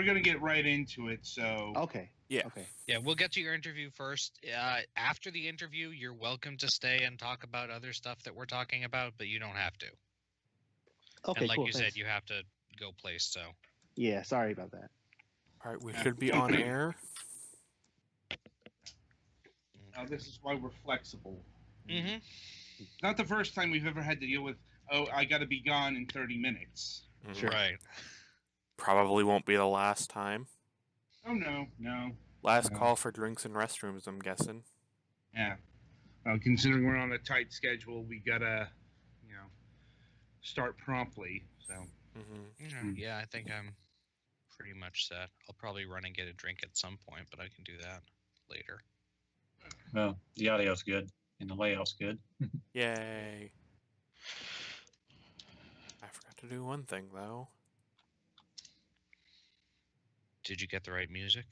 we're gonna get right into it. So Okay. Yeah. Okay. Yeah, we'll get to your interview first. After the interview, you're welcome to stay and talk about other stuff that we're talking about, but you don't have to. Okay. And like cool. you Thanks. said, you have to go place. So Yeah. Sorry about that. All right, we should be on air. this is why we're flexible. mm-hmm. Not the first time we've ever had to deal with. Oh, I got to be gone in 30 minutes. Sure. Right. Probably won't be the last time. Oh no. Last call for drinks and restrooms, I'm guessing. Yeah. Considering we're on a tight schedule, we gotta, start promptly. So. Yeah, I think I'm pretty much set. I'll probably run and get a drink at some point, but I can do that later. Well, the audio's good and the layout's good. Yay. I forgot to do one thing, though. Did you get the right music?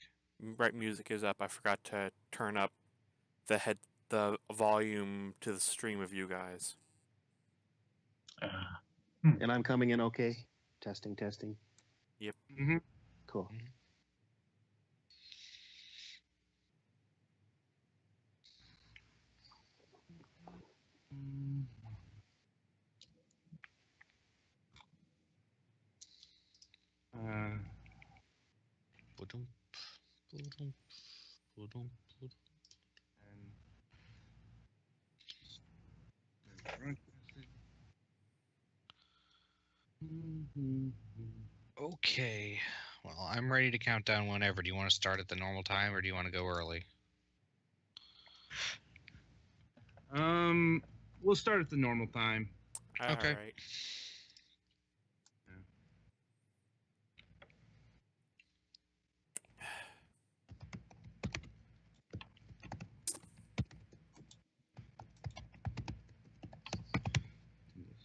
Right music is up. I forgot to turn up the volume to the stream of you guys. And I'm coming in okay. Testing. Yep. Mm-hmm. Cool. Ba-dum, ba-dum, ba-dum, ba-dum. Okay. Well, I'm ready to count down whenever. Do you want to start at the normal time or do you want to go early? We'll start at the normal time. Okay. All right.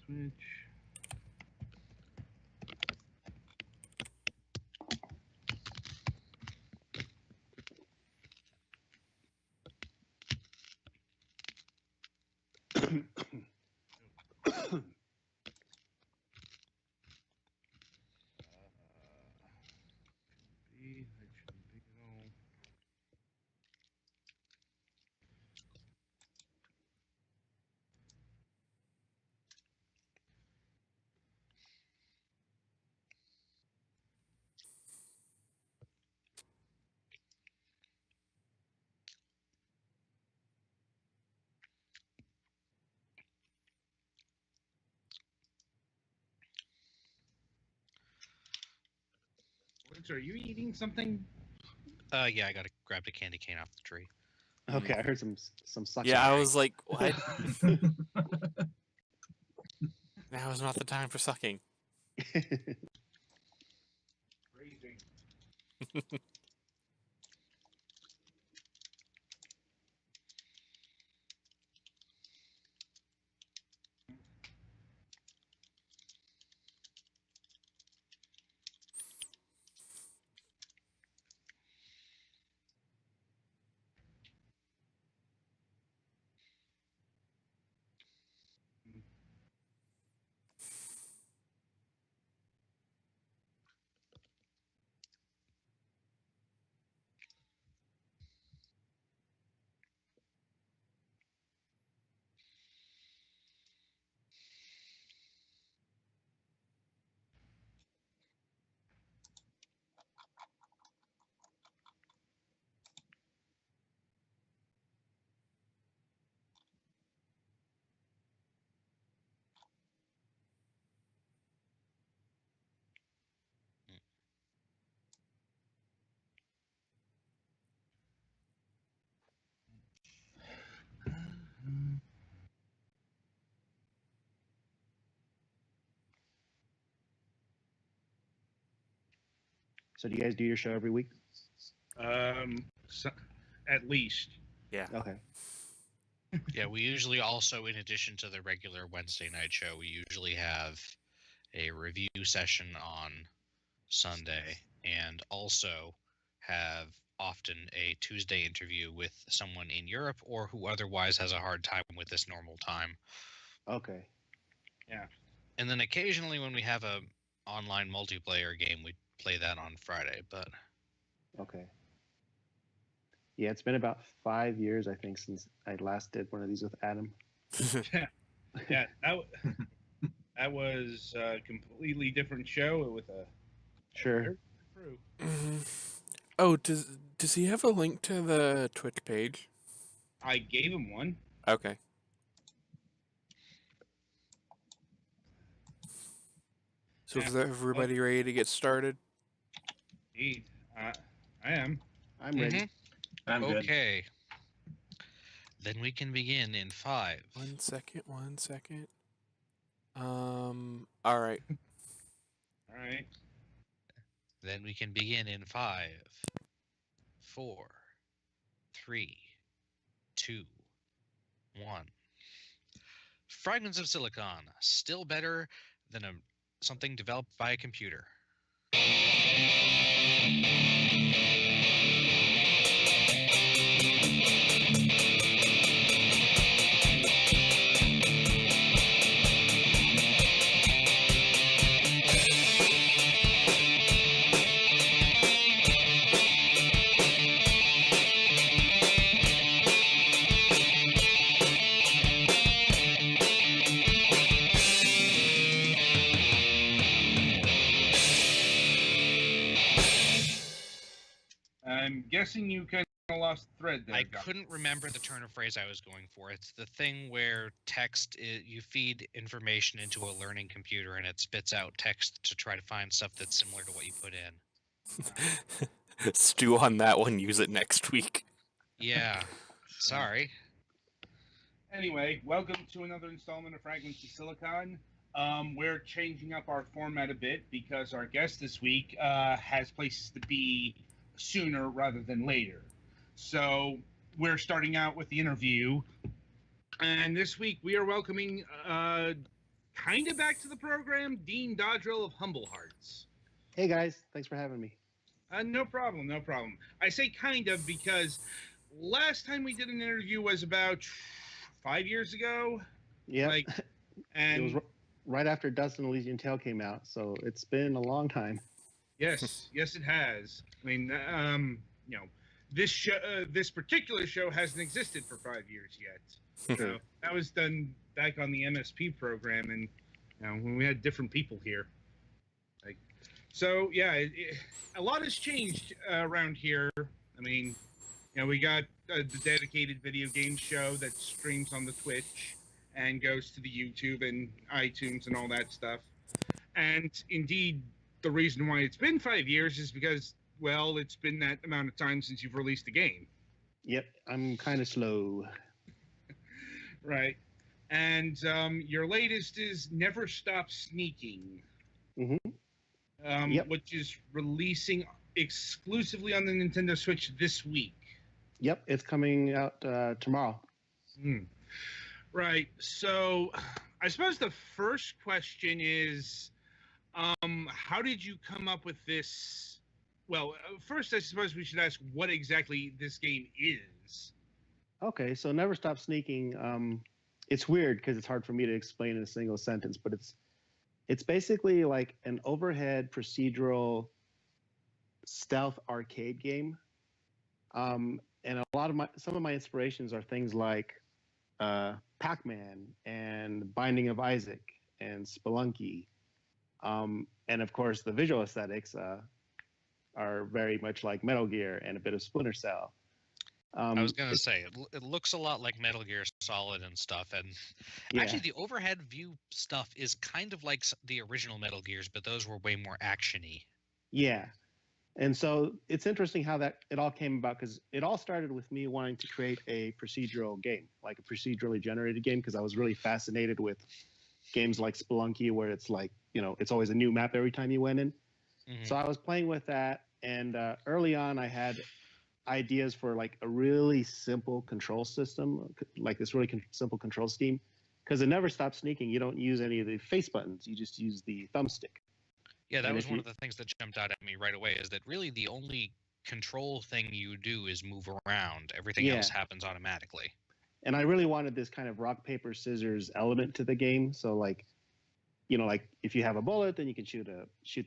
Switch. That shouldn't be at all. Wait, are you eating something? Yeah, I gotta grab the candy cane off the tree. Okay. I heard some suction. Yeah, I was like, what? Now is not the time for sucking. Crazy. So do you guys do your show every week? So, at least. Yeah. Okay. Yeah, we usually also, in addition to the regular Wednesday night show, we usually have a review session on Sunday and also have often a Tuesday interview with someone in Europe or who otherwise has a hard time with this normal time. Okay. And then occasionally when we have a online multiplayer game, we play that on Friday. But Okay. Yeah, it's been about 5 years, I think, since I last did one of these with Adam. Yeah, that was a completely different show with a Sure. very different crew. Oh, does he have a link to the Twitch page? I gave him one. Okay. So is everybody ready to get started? Indeed, I am. I'm ready. I'm good. okay. Then we can begin in 5. 1 second. All right. All right. Then we can begin in 5, 4, 3, 2, 1. Fragments of silicon, still better than something developed by a computer. I'm guessing you kind of lost the thread there. I Doc. couldn't remember the turn of phrase I was going for. It's the thing where you feed information into a learning computer and it spits out text to try to find stuff that's similar to what you put in. Stew on that one. Use it next week. Yeah. Sorry. Anyway, welcome to another installment of Fragments of Silicon. We're changing up our format a bit because our guest this week has places to be sooner rather than later. So we're starting out with the interview. And this week we are welcoming, kind of back to the program, Dean Dodrill of Humble Hearts. Hey, guys. Thanks for having me. No problem. I say kind of because last time we did an interview was about 5 years ago. Yeah. And it was right after Dust and Elysian Tale came out, so it's been a long time. Yes, it has. I mean, this particular show hasn't existed for 5 years yet. So that was done back on the MSP program, and when we had different people here. A lot has changed around here. I mean, we got the dedicated video game show that streams on the Twitch and goes to the YouTube and iTunes and all that stuff. And indeed, the reason why it's been 5 years is because, well, it's been that amount of time since you've released a game. Yep, I'm kind of slow. Right. And your latest is Never Stop Sneaking. Yep. Which is releasing exclusively on the Nintendo Switch this week. Yep, it's coming out tomorrow. Right. So I suppose the first question is, how did you come up with this? Well, first, I suppose we should ask what exactly this game is. Okay, so Never Stop Sneaking, it's weird because it's hard for me to explain in a single sentence, but it's basically like an overhead procedural stealth arcade game. And some of my inspirations are things like Pac-Man and Binding of Isaac and Spelunky. And of course, the visual aesthetics are very much like Metal Gear and a bit of Splinter Cell. I was going to say, it looks a lot like Metal Gear Solid and stuff. And actually, the overhead view stuff is kind of like the original Metal Gears, but those were way more action-y. Yeah. And so it's interesting how it all came about, because it all started with me wanting to create a procedural game, like a procedurally generated game, because I was really fascinated with games like Spelunky, where it's like, it's always a new map every time you went in. Mm-hmm. So I was playing with that, and early on I had ideas for like a really simple control system, like this really simple control scheme, because it Never Stop Sneaking, you don't use any of the face buttons, you just use the thumbstick. Yeah, that was one of the things that jumped out at me right away, is that really the only control thing you do is move around. Everything else happens automatically. And I really wanted this kind of rock, paper, scissors element to the game. So like like if you have a bullet, then you can shoot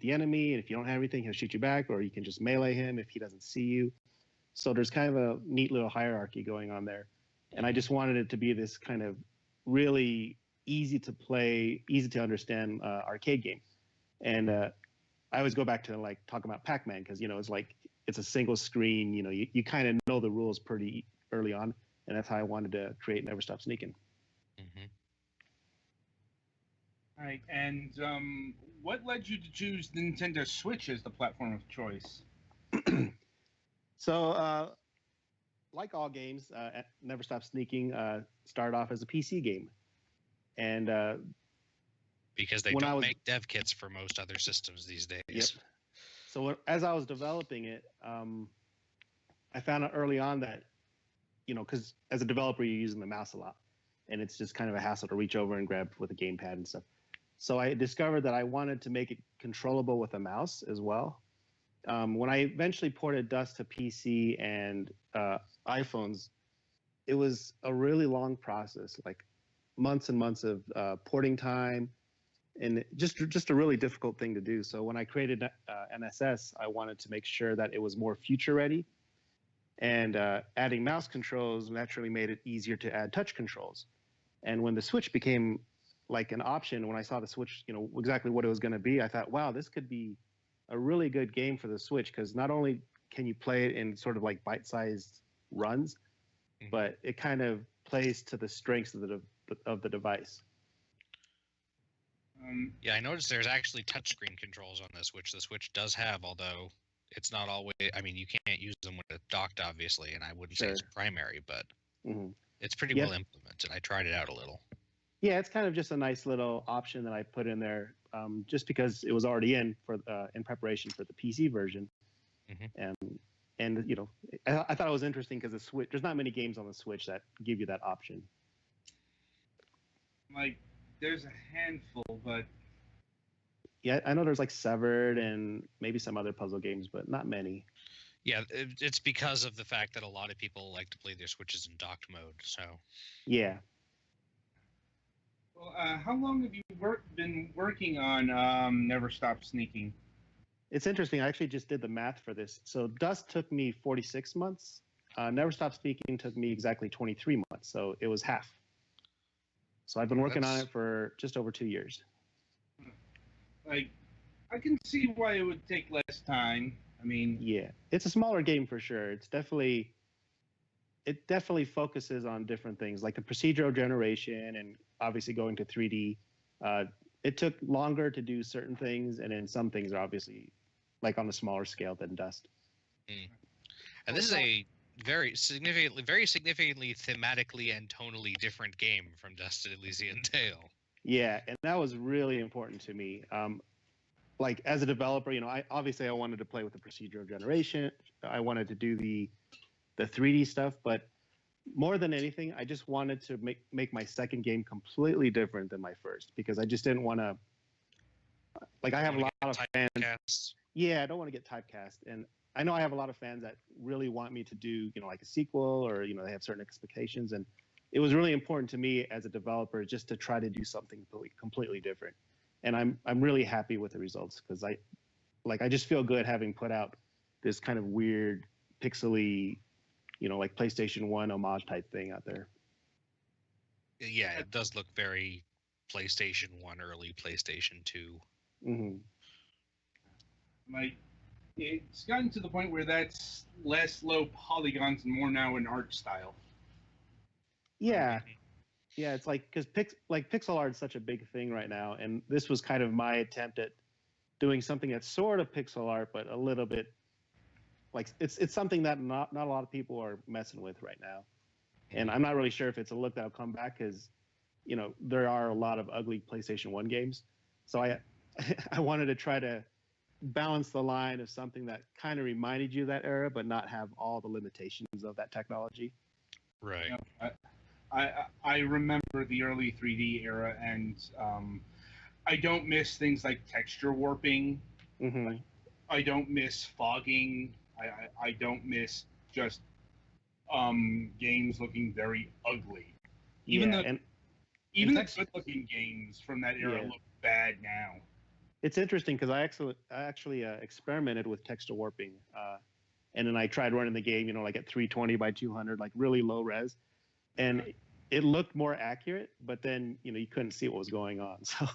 the enemy, and if you don't have anything, he'll shoot you back, or you can just melee him if he doesn't see you. So there's kind of a neat little hierarchy going on there, and I just wanted it to be this kind of really easy to play, easy to understand arcade game. And I always go back to like talking about Pac-Man because it's like it's a single screen. You kind of know the rules pretty early on, and that's how I wanted to create Never Stop Sneaking. Mm-hmm. All right, and what led you to choose Nintendo Switch as the platform of choice? So, like all games, Never Stop Sneaking started off as a PC game, and because they don't make dev kits for most other systems these days. Yep. So as I was developing it, I found out early on that, because as a developer you're using the mouse a lot, and it's just kind of a hassle to reach over and grab with a gamepad and stuff. So I discovered that I wanted to make it controllable with a mouse as well. When I eventually ported Dust to PC and iPhones, it was a really long process, like months and months of porting time, and just a really difficult thing to do. So when I created NSS, I wanted to make sure that it was more future ready, and adding mouse controls naturally made it easier to add touch controls. And when the Switch became like an option, when I saw the Switch, exactly what it was going to be, I thought, wow, this could be a really good game for the Switch, because not only can you play it in sort of like bite-sized runs, but it kind of plays to the strengths of the device. Yeah, I noticed there's actually touchscreen controls on the Switch. The Switch does have, although it's not always. I mean, you can't use them when it's docked, obviously, and I wouldn't say it's primary, but it's pretty well implemented. I tried it out a little. Yeah, it's kind of just a nice little option that I put in there, just because it was already in preparation for the PC version, and I thought it was interesting because the Switch. There's not many games on the Switch that give you that option. Like, there's a handful, but yeah, I know there's like Severed and maybe some other puzzle games, but not many. Yeah, it's because of the fact that a lot of people like to play their Switches in docked mode. So yeah. Well, how long have you been working on Never Stop Sneaking? It's interesting. I actually just did the math for this. So Dust took me 46 months. Never Stop Sneaking took me exactly 23 months. So it was half. So I've been working on it for just over 2 years. Like, I can see why it would take less time. I mean, yeah, it's a smaller game for sure. It definitely focuses on different things, like the procedural generation and obviously going to 3D. It took longer to do certain things, and then some things are obviously like on a smaller scale than Dust. And this is a very significantly thematically and tonally different game from Dust and Elysian Tale. Yeah, and that was really important to me. Like as a developer, I wanted to play with the procedural generation. I wanted to do the 3D stuff, but more than anything, I just wanted to make my second game completely different than my first, because I just didn't want to. Like, I have a lot of fans. Yeah, I don't want to get typecast, and I know I have a lot of fans that really want me to do, like a sequel, or they have certain expectations, and it was really important to me as a developer just to try to do something completely different. And I'm really happy with the results, because I just feel good having put out this kind of weird pixely, like PlayStation 1 homage type thing out there. Yeah, it does look very PlayStation 1, early PlayStation 2. Like, it's gotten to the point where that's less low polygons and more now an art style. Yeah. Yeah, it's like, because pixel art is such a big thing right now, and this was kind of my attempt at doing something that's sort of pixel art, but a little bit like it's something that not a lot of people are messing with right now. And I'm not really sure if it's a look that'll come back, because there are a lot of ugly PlayStation 1 games. So I wanted to try to balance the line of something that kind of reminded you of that era, but not have all the limitations of that technology. Right. I remember the early 3D era, and I don't miss things like texture warping. I don't miss fogging. I don't miss just games looking very ugly. Even the good-looking games from that era look bad now. It's interesting because I actually experimented with texture warping, and then I tried running the game, like at 320 by 200, like really low res, and it looked more accurate. But then you couldn't see what was going on. So,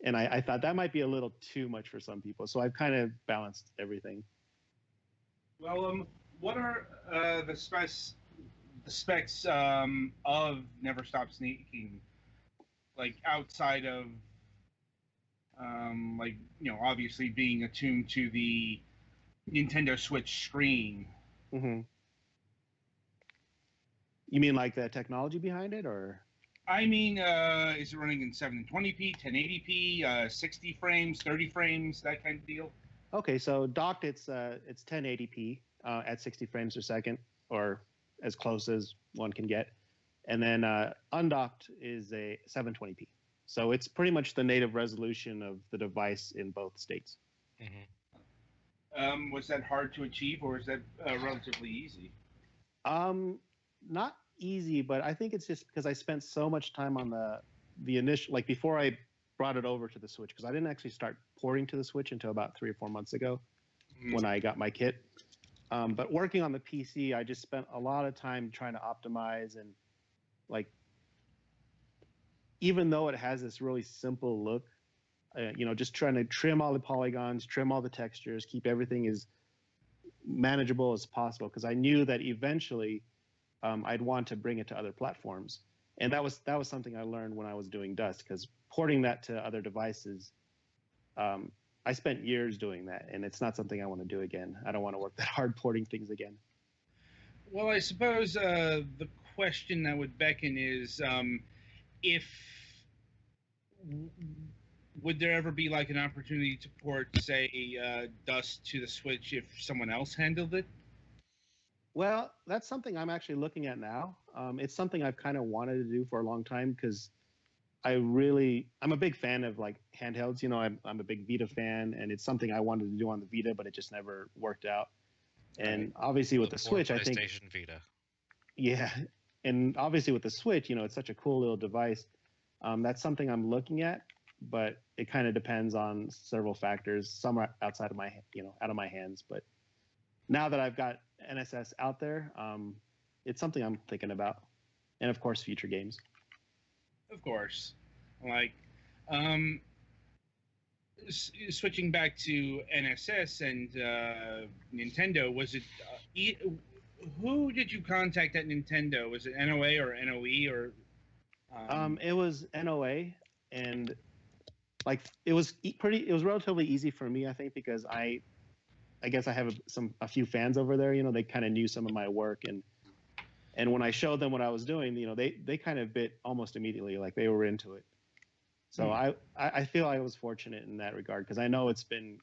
and I thought that might be a little too much for some people. So I've kind of balanced everything. Well, what are the specs of Never Stop Sneaking, like outside of obviously being attuned to the Nintendo Switch screen? Mm-hmm. You mean like the technology behind it, or? I mean, is it running in 720p, 1080p, 60 frames, 30 frames, that kind of deal? Okay, so docked it's 1080p at 60 frames per second, or as close as one can get, and then undocked is a 720p. So it's pretty much the native resolution of the device in both states. Mm-hmm. Was that hard to achieve, or is that relatively easy? Not easy, but I think it's just because I spent so much time on the initial, like before I brought it over to the Switch, because I didn't actually start porting to the Switch until about 3 or 4 months ago when I got my kit. But working on the PC, I just spent a lot of time trying to optimize and like, even though it has this really simple look, just trying to trim all the polygons, trim all the textures, keep everything as manageable as possible. Because I knew that eventually I'd want to bring it to other platforms, and that was something I learned when I was doing Dust. Because porting that to other devices, I spent years doing that, and it's not something I want to do again. I don't want to work that hard porting things again. Well, I suppose the question that would beckon is, would there ever be like an opportunity to port, say, Dust to the Switch if someone else handled it? Well, that's something I'm actually looking at now. It's something I've kind of wanted to do for a long time because I'm a big fan of like handhelds. I'm a big Vita fan, and it's something I wanted to do on the Vita, but it just never worked out. And obviously with the Switch, I think PlayStation Vita. Yeah, and obviously with the Switch, it's such a cool little device. That's something I'm looking at, but it kind of depends on several factors. Some are outside of out of my hands. But now that I've got NSS out there, it's something I'm thinking about, and of course, future games. Of course, like switching back to NSS and Nintendo, was it who did you contact at Nintendo? Was it NOA or NOE or? It was NOA, and like it was relatively easy for me, I think, because I guess I have a few fans over there. They kind of knew some of my work, and when I showed them what I was doing, they kind of bit almost immediately, like they were into it. So I feel I was fortunate in that regard, because I know it's been,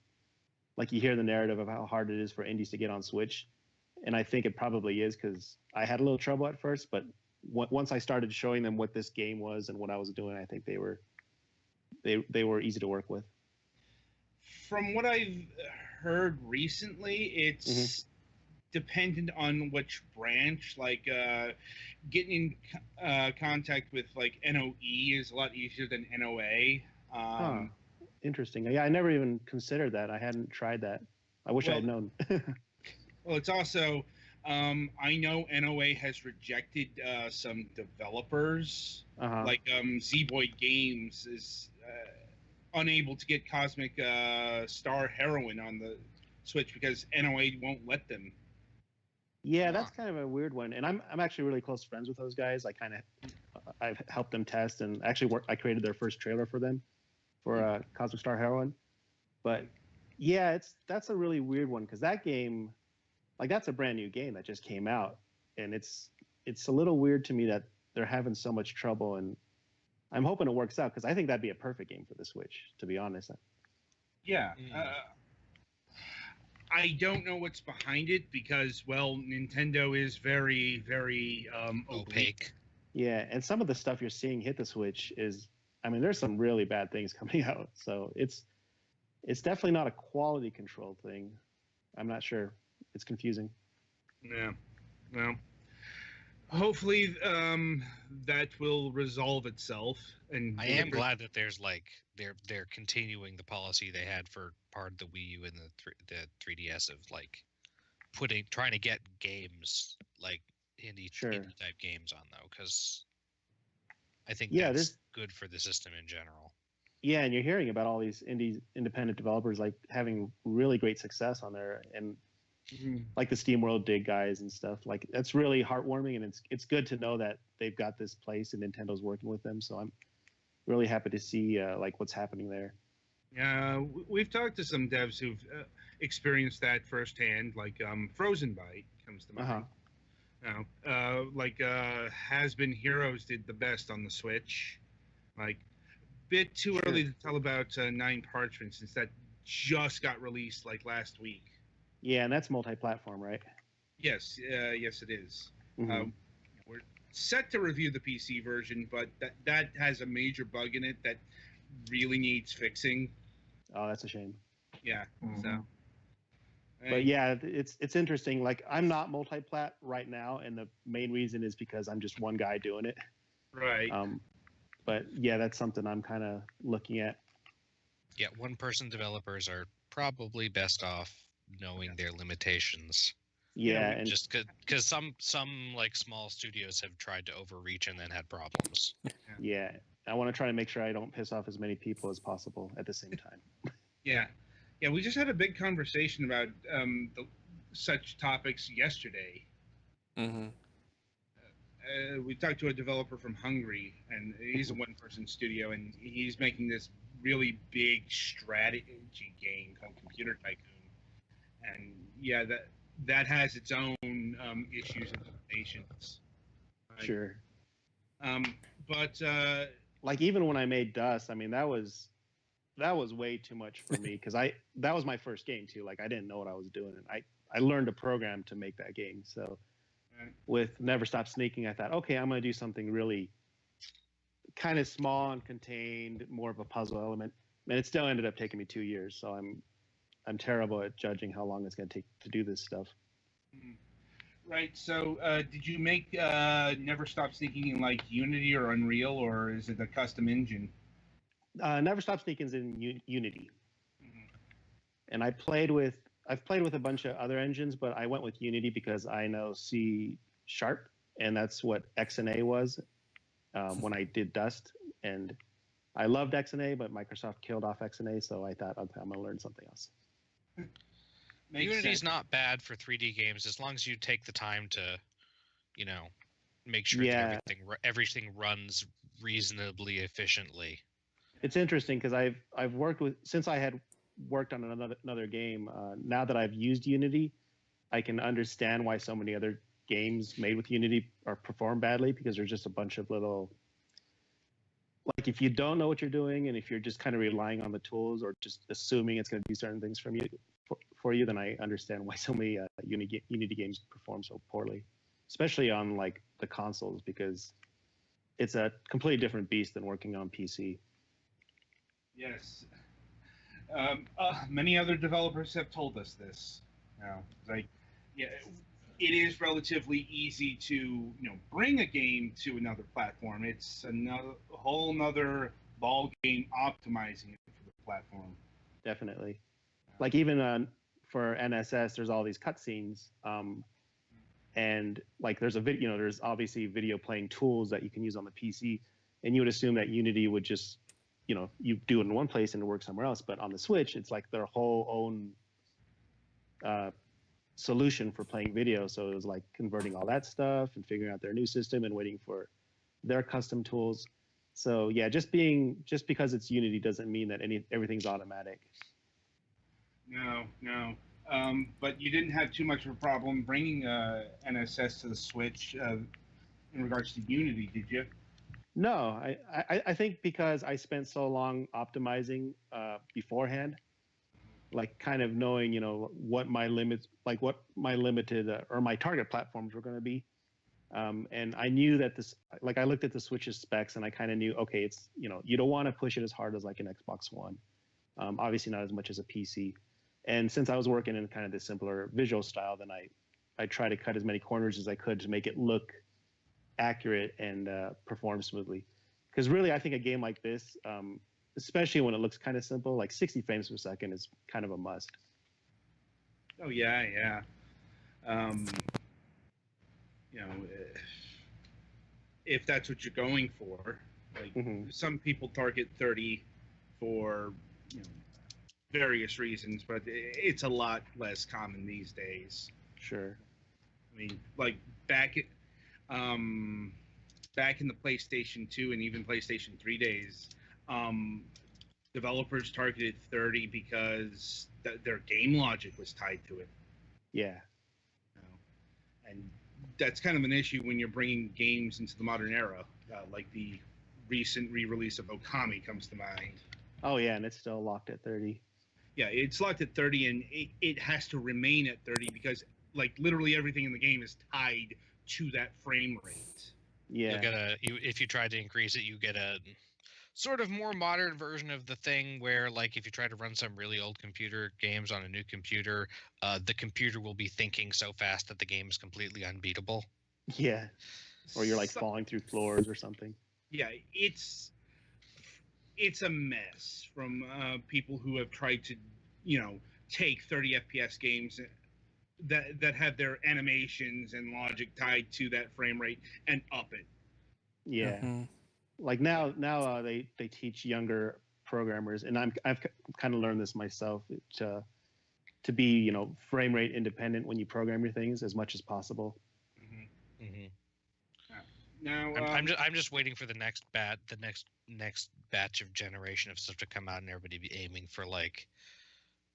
like, you hear the narrative of how hard it is for indies to get on Switch, and I think it probably is, because I had a little trouble at first, but once I started showing them what this game was and what I was doing, I think they were easy to work with. From what I've heard recently, it's dependent on which branch. Like getting in contact with like NOE is a lot easier than NOA. Interesting. Yeah, I never even considered that. I hadn't tried that. I wish I had known. Well, it's also I know NOA has rejected some developers. Like Z-Boy Games is unable to get Cosmic Star Heroine on the Switch because NOA won't let them. Yeah, that's kind of a weird one, and I'm actually really close friends with those guys. I've helped them test, and actually I created their first trailer for them for Cosmic Star Heroine. But yeah, that's a really weird one, because that game, like, that's a brand new game that just came out, and it's a little weird to me that they're having so much trouble, and I'm hoping it works out, because I think that'd be a perfect game for the Switch, to be honest. Yeah. I don't know what's behind it because, well, Nintendo is very, very opaque. Yeah, and some of the stuff you're seeing hit the Switch is, there's some really bad things coming out. So it's definitely not a quality control thing. I'm not sure. It's confusing. Yeah. Well, hopefully that will resolve itself. And I am glad that there's like they're continuing the policy they had for part of the Wii U and the 3DS of like trying to get games like indie type games on though, because I think that's good for the system in general. Yeah, and you're hearing about all these independent developers like having really great success on there, and like the SteamWorld Dig guys and stuff. Like that's really heartwarming, and it's good to know that they've got this place and Nintendo's working with them. So I'm really happy to see like what's happening there. Yeah, we've talked to some devs who've experienced that firsthand. Like Frozen Byte comes to mind. Has Been Heroes did the best on the Switch. Like, bit too early to tell about Nine Parchment since that just got released like last week. Yeah, and that's multi-platform, right? Yes, yes, it is. We're set to review the PC version, but that has a major bug in it that really needs fixing. Oh, that's a shame. Yeah. So. But yeah, it's interesting. Like I'm not multi-plat right now, and the main reason is because I'm just one guy doing it. Right. But yeah, that's something I'm kind of looking at. Yeah, one-person developers are probably best off knowing their limitations. Yeah, and just because some like small studios have tried to overreach and then had problems. Yeah, I want to try to make sure I don't piss off as many people as possible at the same time. Yeah, we just had a big conversation about such topics yesterday. We talked to a developer from Hungary, and he's a one-person studio, and he's making this really big strategy game called Computer Tycoon. And yeah, that has its own issues and limitations. Right? Sure. But like even when I made Dust, I mean that was way too much for me because that was my first game too. Like I didn't know what I was doing, and I learned a program to make that game. So with Never Stop Sneaking, I thought, okay, I'm going to do something really kind of small and contained, more of a puzzle element. And it still ended up taking me 2 years. So I'm terrible at judging how long it's going to take to do this stuff. Right. So did you make Never Stop Sneaking in like Unity or Unreal, or is it a custom engine? Never Stop Sneaking is in Unity. And I've played with a bunch of other engines, but I went with Unity because I know C#, and that's what XNA was when I did Dust. And I loved XNA, but Microsoft killed off XNA, so I thought, okay, I'm going to learn something else. Unity's not bad for 3D games as long as you take the time to, make sure that everything runs reasonably efficiently. It's interesting because I've worked with, since I had worked on another game, now that I've used Unity, I can understand why so many other games made with Unity are perform badly, because there's just a bunch of little, like if you don't know what you're doing and if you're just kind of relying on the tools or just assuming it's going to do certain things for you, then I understand why so many Unity games perform so poorly, especially on like the consoles, because it's a completely different beast than working on PC. Yes. Many other developers have told us this. It is relatively easy to bring a game to another platform. It's a whole nother ball game optimizing it for the platform. Definitely. Like even for NSS, there's all these cutscenes, and like there's there's obviously video playing tools that you can use on the PC, and you would assume that Unity would just you do it in one place and it works somewhere else. But on the Switch, it's like their whole own solution for playing video. So it was like converting all that stuff and figuring out their new system and waiting for their custom tools. So yeah, just because it's Unity doesn't mean that everything's automatic. No. But you didn't have too much of a problem bringing NSS to the Switch in regards to Unity, did you? No, I think because I spent so long optimizing beforehand, like kind of knowing, what my limits, like what my limited or my target platforms were going to be. And I knew that like I looked at the Switch's specs and I kind of knew, okay, it's, you don't want to push it as hard as like an Xbox One. Obviously not as much as a PC. And since I was working in kind of the simpler visual style, then I tried to cut as many corners as I could to make it look accurate and perform smoothly. Because really, I think a game like this, especially when it looks kind of simple, like 60 frames per second is kind of a must. Oh yeah, yeah. Um, you know, if that's what you're going for, like some people target 30 for various reasons, but it's a lot less common these days. Sure. I mean, like back in the PlayStation 2 and even PlayStation 3 days, developers targeted 30 because their game logic was tied to it. Yeah. And that's kind of an issue when you're bringing games into the modern era, like the recent re-release of Okami comes to mind. Oh yeah, and it's still locked at 30. Yeah, it's locked at 30, and it has to remain at 30 because, like, literally everything in the game is tied to that frame rate. Yeah. You'll get if you try to increase it, you get a sort of more modern version of the thing where, like, if you try to run some really old computer games on a new computer, the computer will be thinking so fast that the game is completely unbeatable. Yeah. Or you're like falling through floors or something. Yeah, it's a mess from people who have tried to, take 30 FPS games that have their animations and logic tied to that frame rate and up it. Yeah. Like now they teach younger programmers, and I've kind of learned this myself, to be frame rate independent when you program your things as much as possible. Now I'm just waiting for the next batch of generation of stuff to come out and everybody be aiming for like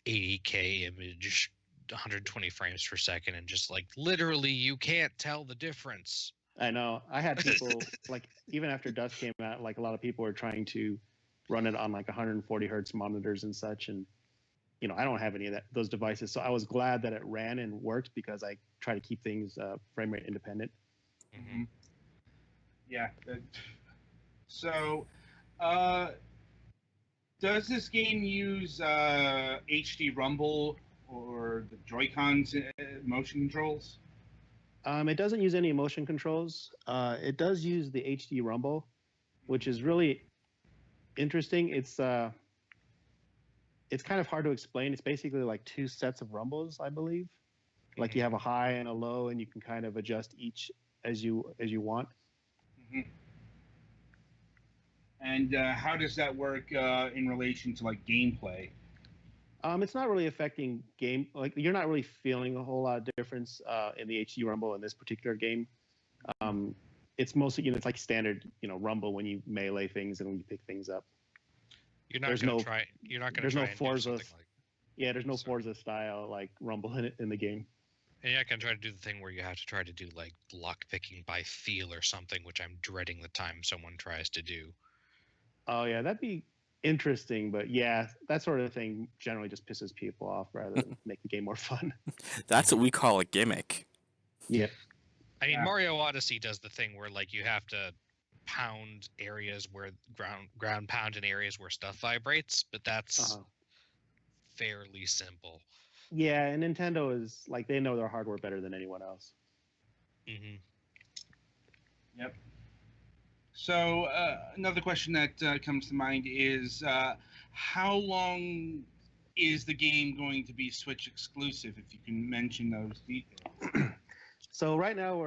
80K image, 120 frames per second, and just like literally you can't tell the difference. I know. I had people like even after Dust came out, like a lot of people were trying to run it on like 140 hertz monitors and such, and I don't have any of those devices, so I was glad that it ran and worked because I try to keep things frame rate independent. Yeah. So, does this game use HD Rumble or the Joy-Cons motion controls? It doesn't use any motion controls. It does use the HD Rumble, which is really interesting. It's kind of hard to explain. It's basically like two sets of rumbles, I believe. Like you have a high and a low, and you can kind of adjust each as you want. And how does that work in relation to like gameplay? It's not really affecting game. Like you're not really feeling a whole lot of difference in the HD Rumble in this particular game. It's mostly it's like standard Rumble when you melee things and when you pick things up. You're not going to try. You're not going to try. There's no Forza. Like, yeah, there's no Forza style like Rumble in the game. And yeah, I can try to do the thing where you have to try to do like lock picking by feel or something, which I'm dreading the time someone tries to do. Oh yeah, that'd be interesting, but yeah, that sort of thing generally just pisses people off rather than make the game more fun. That's what we call a gimmick. Yeah. I mean, Mario Odyssey does the thing where like you have to pound areas where ground pound in areas where stuff vibrates, but that's fairly simple. Yeah, and Nintendo is like they know their hardware better than anyone else. Yep. So another question that comes to mind is how long is the game going to be Switch exclusive? If you can mention those details. So right now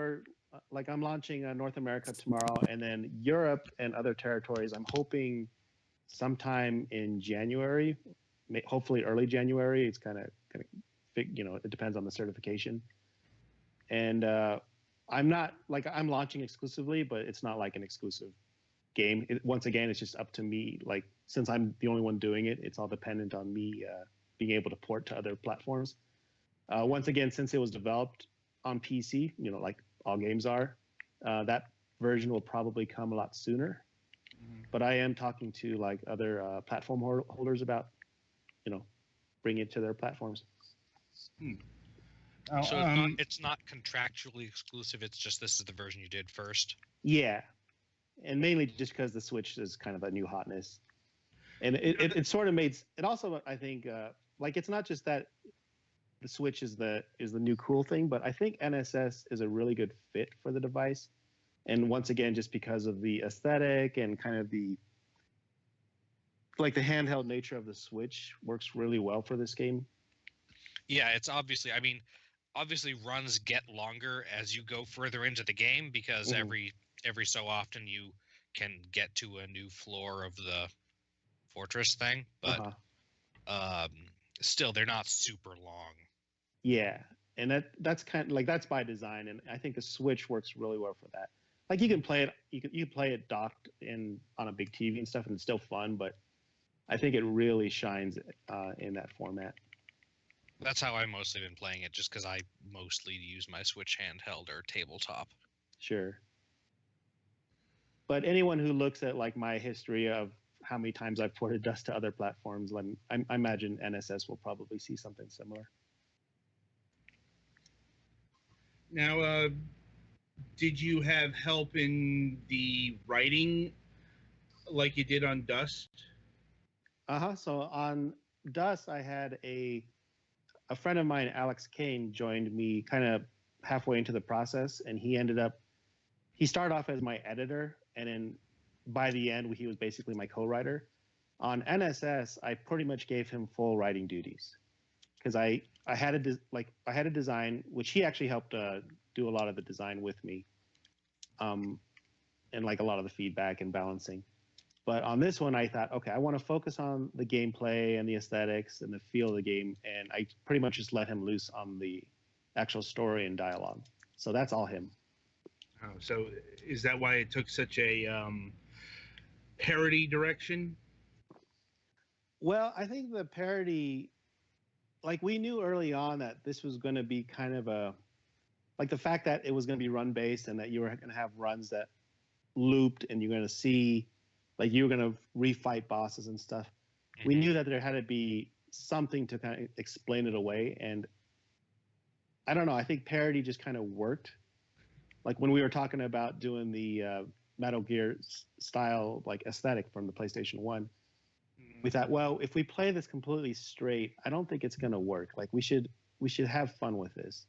I'm launching North America tomorrow, and then Europe and other territories. I'm hoping sometime in January, hopefully early January. It's kind of it depends on the certification. And I'm launching exclusively, but it's not like an exclusive game. Once again, it's just up to me. Like since I'm the only one doing it, it's all dependent on me being able to port to other platforms. Once again, since it was developed on PC, like all games are, that version will probably come a lot sooner. But I am talking to like other platform holders about, bringing it to their platforms. So it's not contractually exclusive. It's just this is the version you did first. Yeah, and mainly just because the Switch is kind of a new hotness, and it sort of made it also. I think like it's not just that the Switch is the new cool thing, but I think NSS is a really good fit for the device And once again, just because of the aesthetic and kind of the handheld nature of the Switch works really well for this game. Yeah, it's obviously. I mean, obviously runs get longer as you go further into the game because every so often you can get to a new floor of the fortress thing, but still they're not super long. Yeah, and that's kind of like that's by design, and I think the Switch works really well for that. Like you can play it, you can play it docked in on a big TV and stuff, and it's still fun. But I think it really shines in that format. That's how I've mostly been playing it, just because I mostly use my Switch handheld or tabletop. Sure. But anyone who looks at like my history of how many times I've ported Dust to other platforms, I imagine NSS will probably see something similar. Now, did you have help in the writing like you did on Dust? So on Dust, I had a friend of mine, Alex Kane, joined me kind of halfway into the process, and he started off as my editor, and then by the end, he was basically my co-writer. On NSS, I pretty much gave him full writing duties because I had a design, which he actually helped do a lot of the design with me, and like a lot of the feedback and balancing. But on this one, I thought, okay, I want to focus on the gameplay and the aesthetics and the feel of the game, and I pretty much just let him loose on the actual story and dialogue. So that's all him. Oh, so is that why it took such a parody direction? Well, I think the parody, like we knew early on that this was going to be kind of like the fact that it was going to be run based and that you were going to have runs that looped and you're going to see, like you were going to refight bosses and stuff. Mm-hmm. We knew that there had to be something to kind of explain it away. And I don't know, I think parody just kind of worked. Like when we were talking about doing the Metal Gear style like aesthetic from the PlayStation 1, we thought, well, if we play this completely straight, I don't think it's going to work. Like we should have fun with this.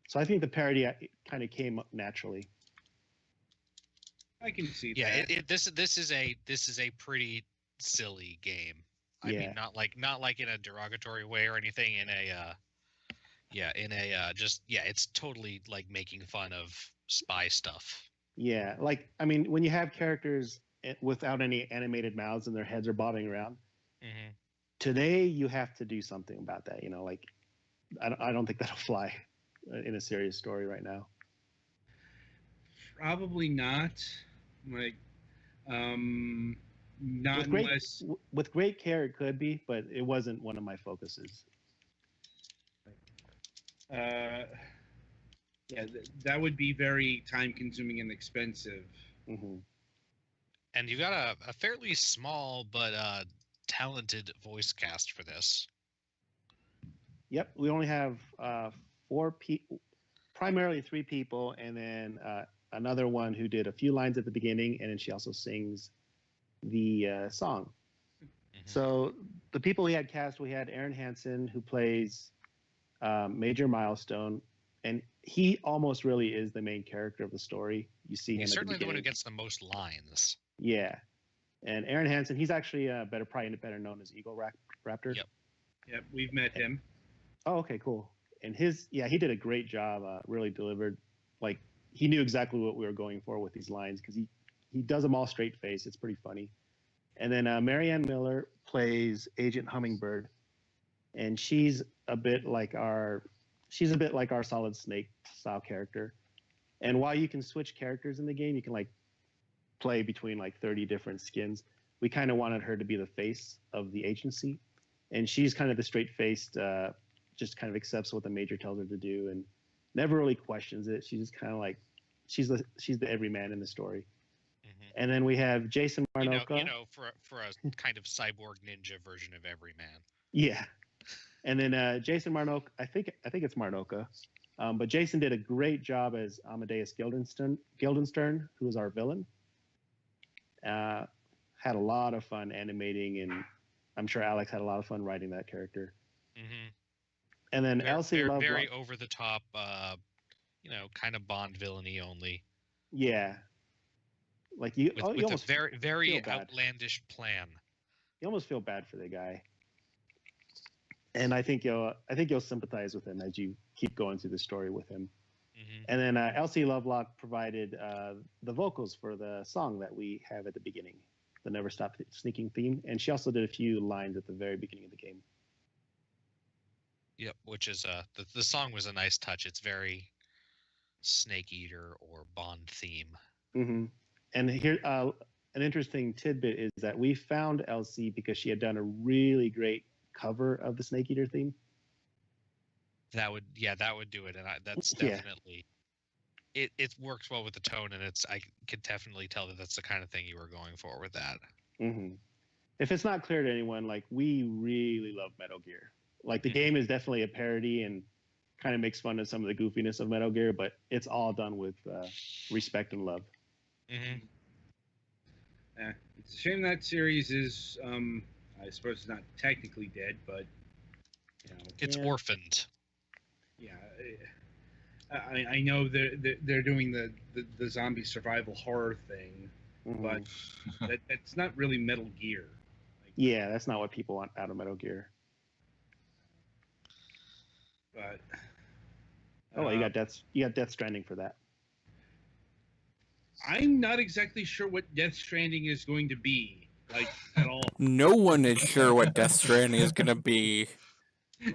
So I think the parody kind of came up naturally. I can see that. Yeah, this is a pretty silly game. I mean, not like in a derogatory way or anything. It's totally like making fun of spy stuff. Yeah, like I mean, when you have characters without any animated mouths and their heads are bobbing around, today you have to do something about that. You know, like I don't think that'll fly in a serious story right now. Probably not. Like, not with great care it could be, but it wasn't one of my focuses. Yeah, that would be very time-consuming and expensive. Mm-hmm. And you got a fairly small but talented voice cast for this. Yep, we only have 4 people, primarily 3 people, and then another one who did a few lines at the beginning, and then she also sings the song. Mm-hmm. So the people we had cast, we had Aaron Hansen, who plays Major Milestone, and he almost really is the main character of the story. You see him. He's certainly the one who gets the most lines. Yeah, and Aaron Hansen, he's actually better known as Eagle Raptor. Yep, we've met him. Oh, okay, cool. And he did a great job. Really delivered. Like he knew exactly what we were going for with these lines because he does them all straight face. It's pretty funny. And then Marianne Miller plays Agent Hummingbird, and she's a bit like our Solid Snake style character. And while you can switch characters in the game, you can like play between like 30 different skins. We kind of wanted her to be the face of the agency, and she's kind of the straight-faced, just kind of accepts what the major tells her to do and never really questions it. She's just kind of like she's the everyman in the story. Mm-hmm. And then we have Jason Marnoka. You know, for a kind of cyborg ninja version of everyman. Yeah. And then Jason Marnoka, I think it's Marnoka, but Jason did a great job as Amadeus Guildenstern, who is our villain. Had a lot of fun animating, and I'm sure Alex had a lot of fun writing that character. Mm-hmm. And then Elsie Love, very over the top, kind of Bond villainy only. Yeah, Like you, with, you with a almost very very feel bad. outlandish plan. You almost feel bad for the guy. And I think you'll sympathize with him as you keep going through the story with him. Hmm. And then Elsie Lovelock provided the vocals for the song that we have at the beginning, the Never Stop Sneaking theme, and she also did a few lines at the very beginning of the game. Yep, which is the song was a nice touch. It's very Snake Eater or Bond theme. Mm-hmm. And here, an interesting tidbit is that we found Elsie because she had done a really great cover of the Snake Eater theme. That would do it, and that's Yeah. definitely it works well with the tone, and I could definitely tell that that's the kind of thing you were going for with that. Mm-hmm. If it's not clear to anyone, like we really love Metal Gear. Like the game is definitely a parody and kind of makes fun of some of the goofiness of Metal Gear, but it's all done with respect and love. Mm-hmm. It's a shame that series is, I suppose, it's not technically dead, but It's orphaned. Yeah, I know they're doing the zombie survival horror thing, Mm-hmm. but that's not really Metal Gear. Yeah, that's not what people want out of Metal Gear. But you got Death Stranding for that. I'm not exactly sure what Death Stranding is going to be like at all. No one is sure what Death Stranding is going to be.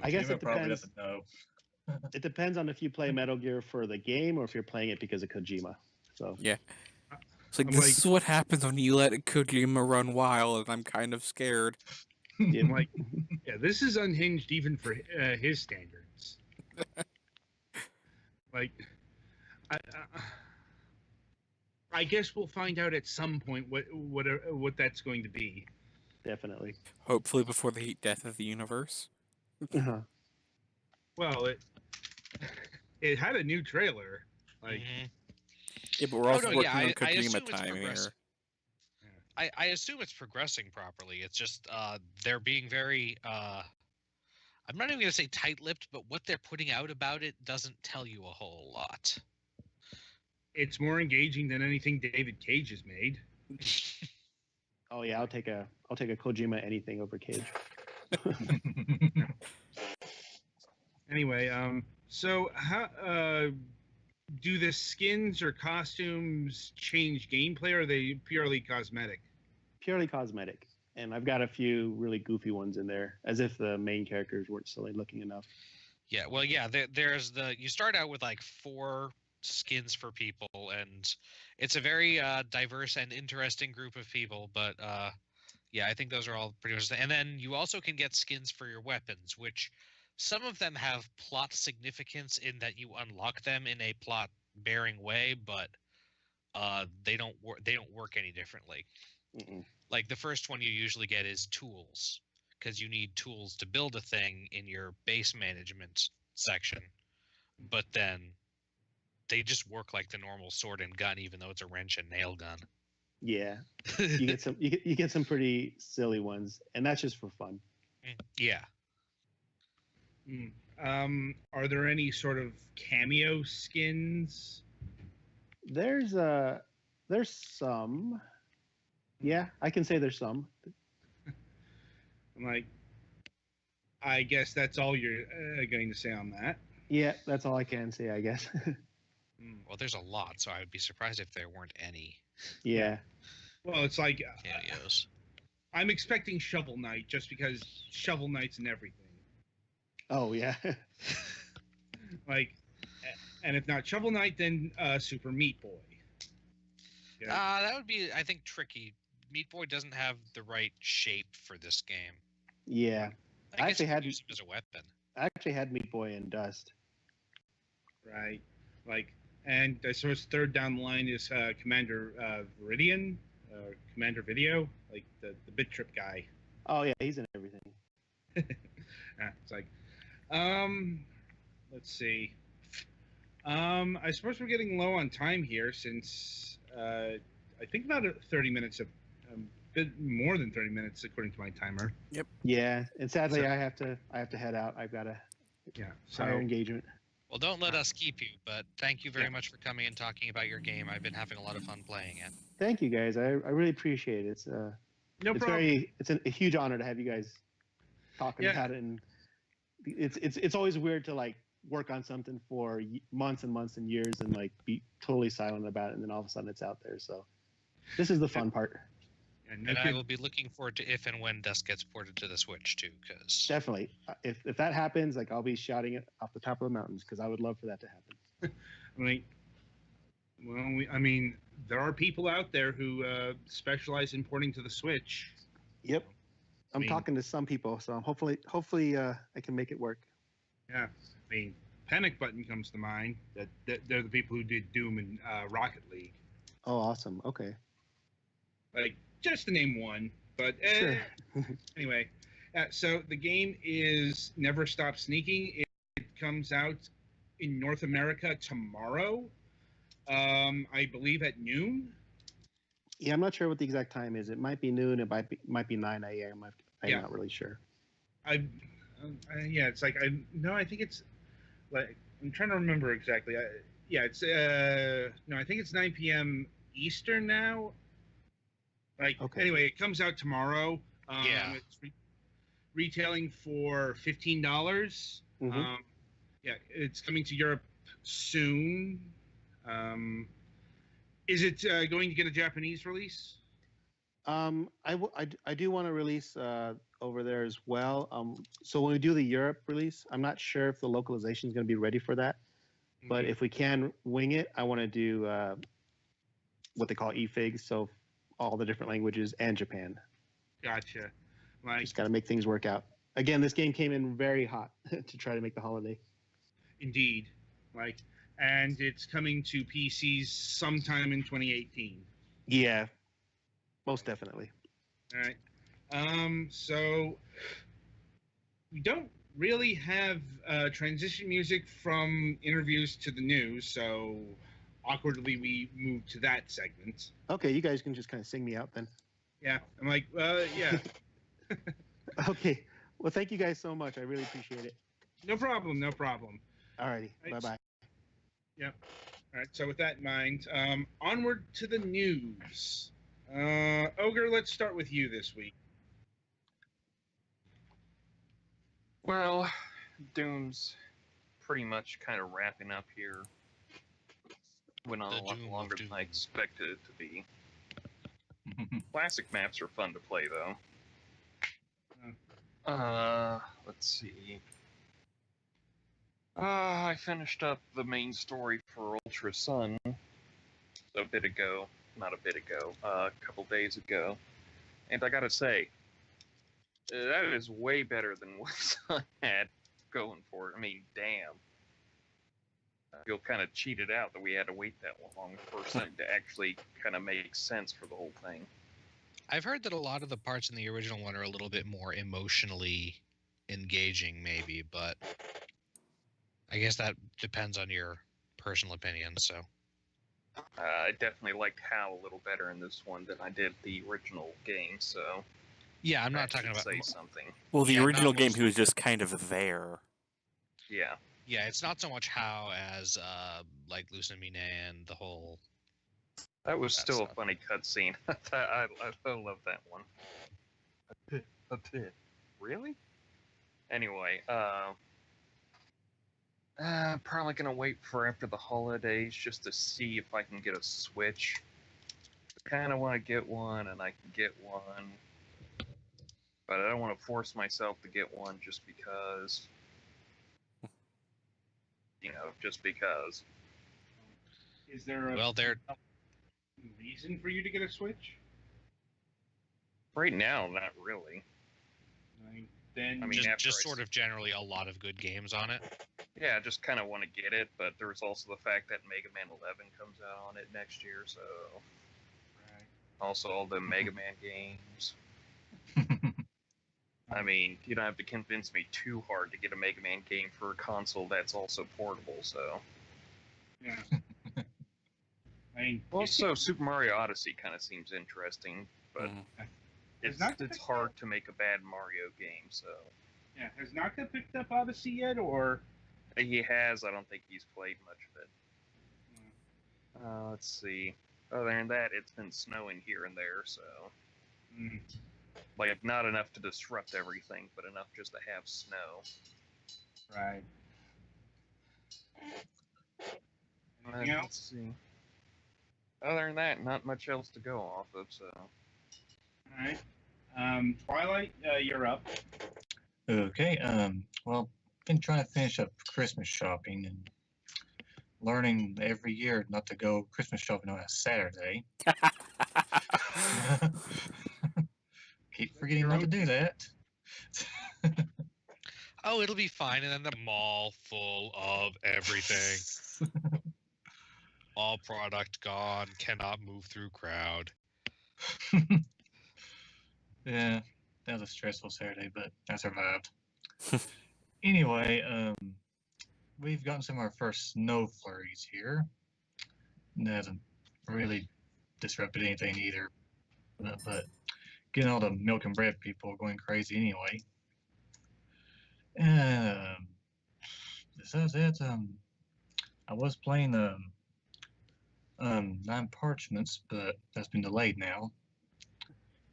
I guess Kojima it probably depends. doesn't know. It depends on if you play Metal Gear for the game or if you're playing it because of Kojima. So Yeah. It's like, I'm this like- is what happens when you let Kojima run wild, and I'm kind of scared. yeah. I'm like, yeah, this is unhinged even for his standards. Like, I guess we'll find out at some point what that's going to be. Definitely. Hopefully before the heat death of the universe. Uh-huh. Well, it had a new trailer. Like, Mhm. Yeah, but we're also no, working yeah, on I assume Kojima it's time progressive. here. I assume it's progressing properly. It's just they're being very I'm not even going to say tight-lipped, but what they're putting out about it doesn't tell you a whole lot. it's more engaging than anything David Cage has made. Oh yeah, I'll take a Kojima anything over Cage. Anyway, so how do the skins or costumes change gameplay, or are they purely cosmetic? Purely cosmetic. And I've got a few really goofy ones in there, as if the main characters weren't silly looking enough. Yeah, well, yeah, there's you start out with like 4 skins for people, and it's a very diverse and interesting group of people, but yeah, I think those are all pretty much. And then you also can get skins for your weapons, which some of them have plot significance in that you unlock them in a plot-bearing way, but they don't work any differently. Mm-mm. Like the first one you usually get is tools, because you need tools to build a thing in your base management section, but then they just work like the normal sword and gun, even though it's a wrench and nail gun. Yeah, you get some you get some pretty silly ones, and that's just for fun. Yeah. Are there any sort of cameo skins? There's some. Yeah, I can say there's some. I'm like, I guess that's all you're going to say on that. Yeah, that's all I can say, I guess. Well, there's a lot, so I would be surprised if there weren't any Yeah. Well, it's like cameos. I'm expecting Shovel Knight just because Shovel Knight's in everything. Oh yeah. Like, and if not Shovel Knight, then Super Meat Boy. Yeah. That would be, I think, tricky. Meat Boy doesn't have the right shape for this game. Yeah. I guess actually you had- could use him as a weapon. I actually had Meat Boy in Dust. Right. Like, and I suppose third down the line is Commander Viridian, Commander Video, like the Bit Trip guy. Oh yeah, he's in everything. It's like, let's see. I suppose we're getting low on time here since I think about 30 minutes of a bit more than 30 minutes according to my timer. Yeah, and sadly So- I have to head out. I've got a Yeah. higher So engagement. Well, don't let us keep you, but thank you very much for coming and talking about your game. I've been having a lot of fun playing it. Thank you guys. I really appreciate it. No It's problem. it's a huge honor to have you guys talking Yeah. about it, and it's always weird to like work on something for months and months and years and like be totally silent about it, and then all of a sudden it's out there. So this is the fun part. No And I kid- will be looking forward to if and when Dusk gets ported to the Switch too, because Definitely, if that happens, like I'll be shouting it off the top of the mountains because I would love for that to happen. I mean, well, I mean, there are people out there who specialize in porting to the Switch. Yep, I'm mean- talking to some people, so hopefully I can make it work. Yeah, I mean, Panic Button comes to mind. That they're the people who did Doom and Rocket League. Oh, awesome. Okay. Like, just to name one. But Sure. anyway, so the game is Never Stop Sneaking. It comes out in North America tomorrow. I believe at noon. Yeah, I'm not sure what the exact time is. It might be noon. It might be 9 a.m. I'm Yeah. not really sure. Yeah, it's like I think it's like I'm trying to remember exactly. It's no, I think it's 9 p.m. Eastern now. Like Okay. anyway, it comes out tomorrow. Yeah. It's retailing for $15. Mhm. Yeah, it's coming to Europe soon. Is it going to get a Japanese release? I do want to release over there as well. So when we do the Europe release, I'm not sure if the localization is going to be ready for that. But if we can wing it, I want to do what they call eFigs, so all the different languages and Japan. Gotcha. Like, Just got to make things work out. Again, this game came in very hot to try to make the holiday. indeed. Like, and it's coming to PCs sometime in 2018. Yeah, most definitely. All right. So we don't really have transition music from interviews to the news, so awkwardly we move to that segment. Okay, you guys can just kind of sing me out then. Yeah, I'm like, yeah, Okay. Well, thank you guys so much. I really appreciate it. no problem, no problem. Alrighty. Right. Bye-bye. All right. So with that in mind, onward to the news. Ogre, let's start with you this week. Well, Doom's pretty much kind of wrapping up here. Went on The a lot Doom of longer than I Doom. expected it to be. Classic maps are fun to play, though. Let's see. I finished up the main story for Ultra Sun a bit ago. Not a bit ago, a couple days ago. And I gotta say, that is way better than what Sun had going for it. I mean, damn. I feel kind of cheated out that we had to wait that long for something to actually kind of make sense for the whole thing. I've heard that a lot of the parts in the original one are a little bit more emotionally engaging, maybe, but I guess that depends on your personal opinion. So I definitely liked Hal a little better in this one than I did the original game, so yeah, I'm I not talking should about. say something. Well, the Yeah, original not game, he was just kind of there. Yeah. Yeah, it's not so much how as like Lucamine and the whole. That was That still stuff. a funny cutscene. I love that one. A bit. Really? Anyway, probably gonna wait for after the holidays just to see if I can get a Switch. Kind of want to get one, and I can get one, but I don't want to force myself to get one just because. Just because. Is there a Well, they're reason for you to get a Switch? Right now, not really. Like, then I mean, after just I sort of generally a lot of good games on it. Yeah, I just kind of want to get it, but there's also the fact that Mega Man 11 comes out on it next year, so right. also all the Mega Man games. I mean, you don't have to convince me too hard to get a Mega Man game for a console that's also portable, so. Yeah. I mean, Also, Super Mario Odyssey kind of seems interesting, but Mhm. it's hard to make a bad Mario game, so. yeah, has Naka picked up Odyssey yet, or? He has, I don't think he's played much of it. Let's see. Other than that, it's been snowing here and there, so Mm, like not enough to disrupt everything, but enough just to have snow. right. Anything else? Let's see. Other than that, not much else to go off of. So All right. Twilight, you're up. Okay. Well, been trying to finish up Christmas shopping and learning every year not to go Christmas shopping on a Saturday. Keep forgetting not to do that. Oh, it'll be fine. And then the mall full of everything. All product gone. Cannot move through crowd. Yeah, that was a stressful Saturday, but I survived. Anyway, we've gotten some of our first snow flurries here. It hasn't really disrupted anything either, but getting all the milk and bread people going crazy anyway. Besides that, I was playing Nine Parchments, but that's been delayed now.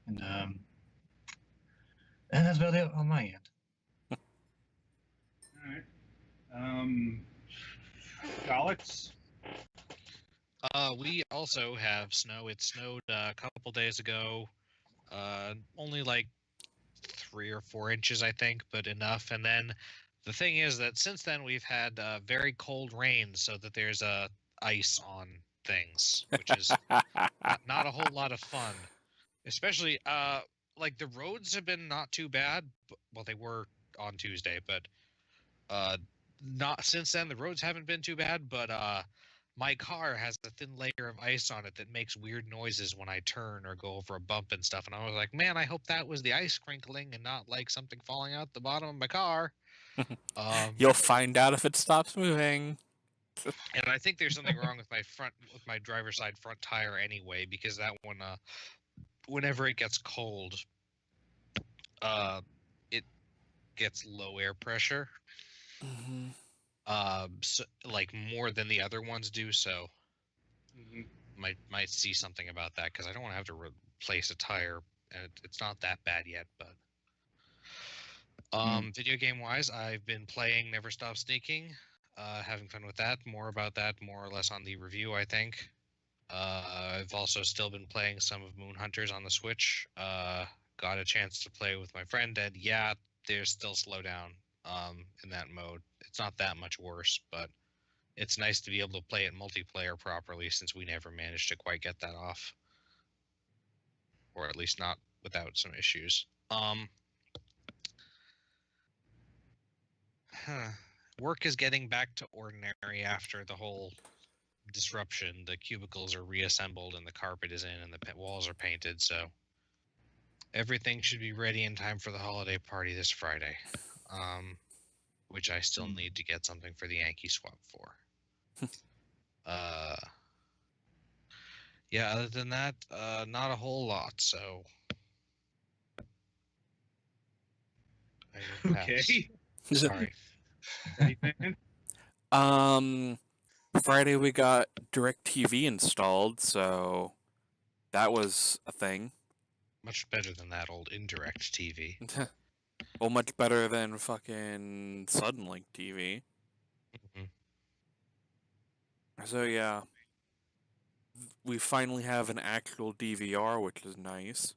And that's about it on my end. All right. Alex? We also have snow. It snowed a couple days ago. Only like 3 or 4 inches, I think, but enough. And then the thing is that since then we've had very cold rain, so that there's ice on things, which is not a whole lot of fun. Especially like the roads have been not too bad. Well, they were on Tuesday, but not since then. The roads haven't been too bad, but my car has a thin layer of ice on it that makes weird noises when I turn or go over a bump and stuff. And I was like, man, I hope that was the ice crinkling and not like something falling out the bottom of my car. You'll find out if it stops moving. And I think there's something wrong with my driver's side front tire anyway, because that one, whenever it gets cold, it gets low air pressure. Mm-hmm. So, like more than the other ones do. So Mm-hmm. might see something about that, because I don't want to have to replace a tire, and it's not that bad yet. But video game wise, I've been playing Never Stop Sneaking, having fun with that. More about that, more or less on the review, I think. I've also still been playing some of Moon Hunters on the Switch. Got a chance to play with my friend, and yeah, there's still slowdown in that mode. It's not that much worse, but it's nice to be able to play it multiplayer properly, since we never managed to quite get that off, or at least not without some issues. Work is getting back to ordinary after the whole disruption. The cubicles are reassembled and the carpet is in and the walls are painted, so everything should be ready in time for the holiday party this Friday, which I still need to get something for the Yankee swap for. Yeah, other than that, not a whole lot, so I will pass. Okay. Sorry. Anything? Friday we got DirecTV installed, so that was a thing. Much better than that old indirect TV. Well, much better than fucking Suddenlink TV. Mhm. So yeah, we finally have an actual DVR, which is nice.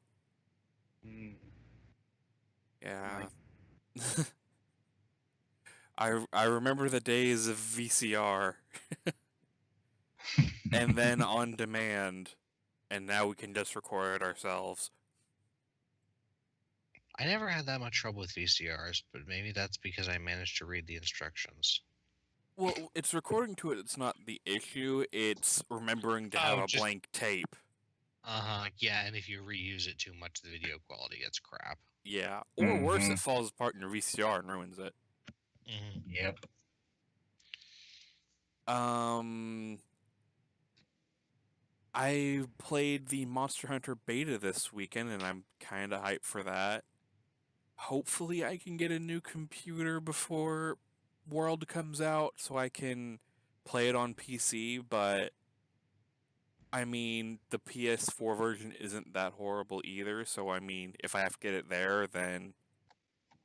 Mm, Yeah. I remember the days of VCR, and then on demand, and now we can just record it ourselves. I never had that much trouble with VCRs, but maybe that's because I managed to read the instructions. Well, it's recording to it. It's not the issue. It's remembering to have a blank tape. Yeah, and if you reuse it too much, the video quality gets crap. Yeah, or worse, it falls apart in your VCR and ruins it. Yep. I played the Monster Hunter beta this weekend, and I'm kind of hyped for that. Hopefully, I can get a new computer before World comes out, so I can play it on PC. But I mean, the PS4 version isn't that horrible either, so I mean, if I have to get it there, then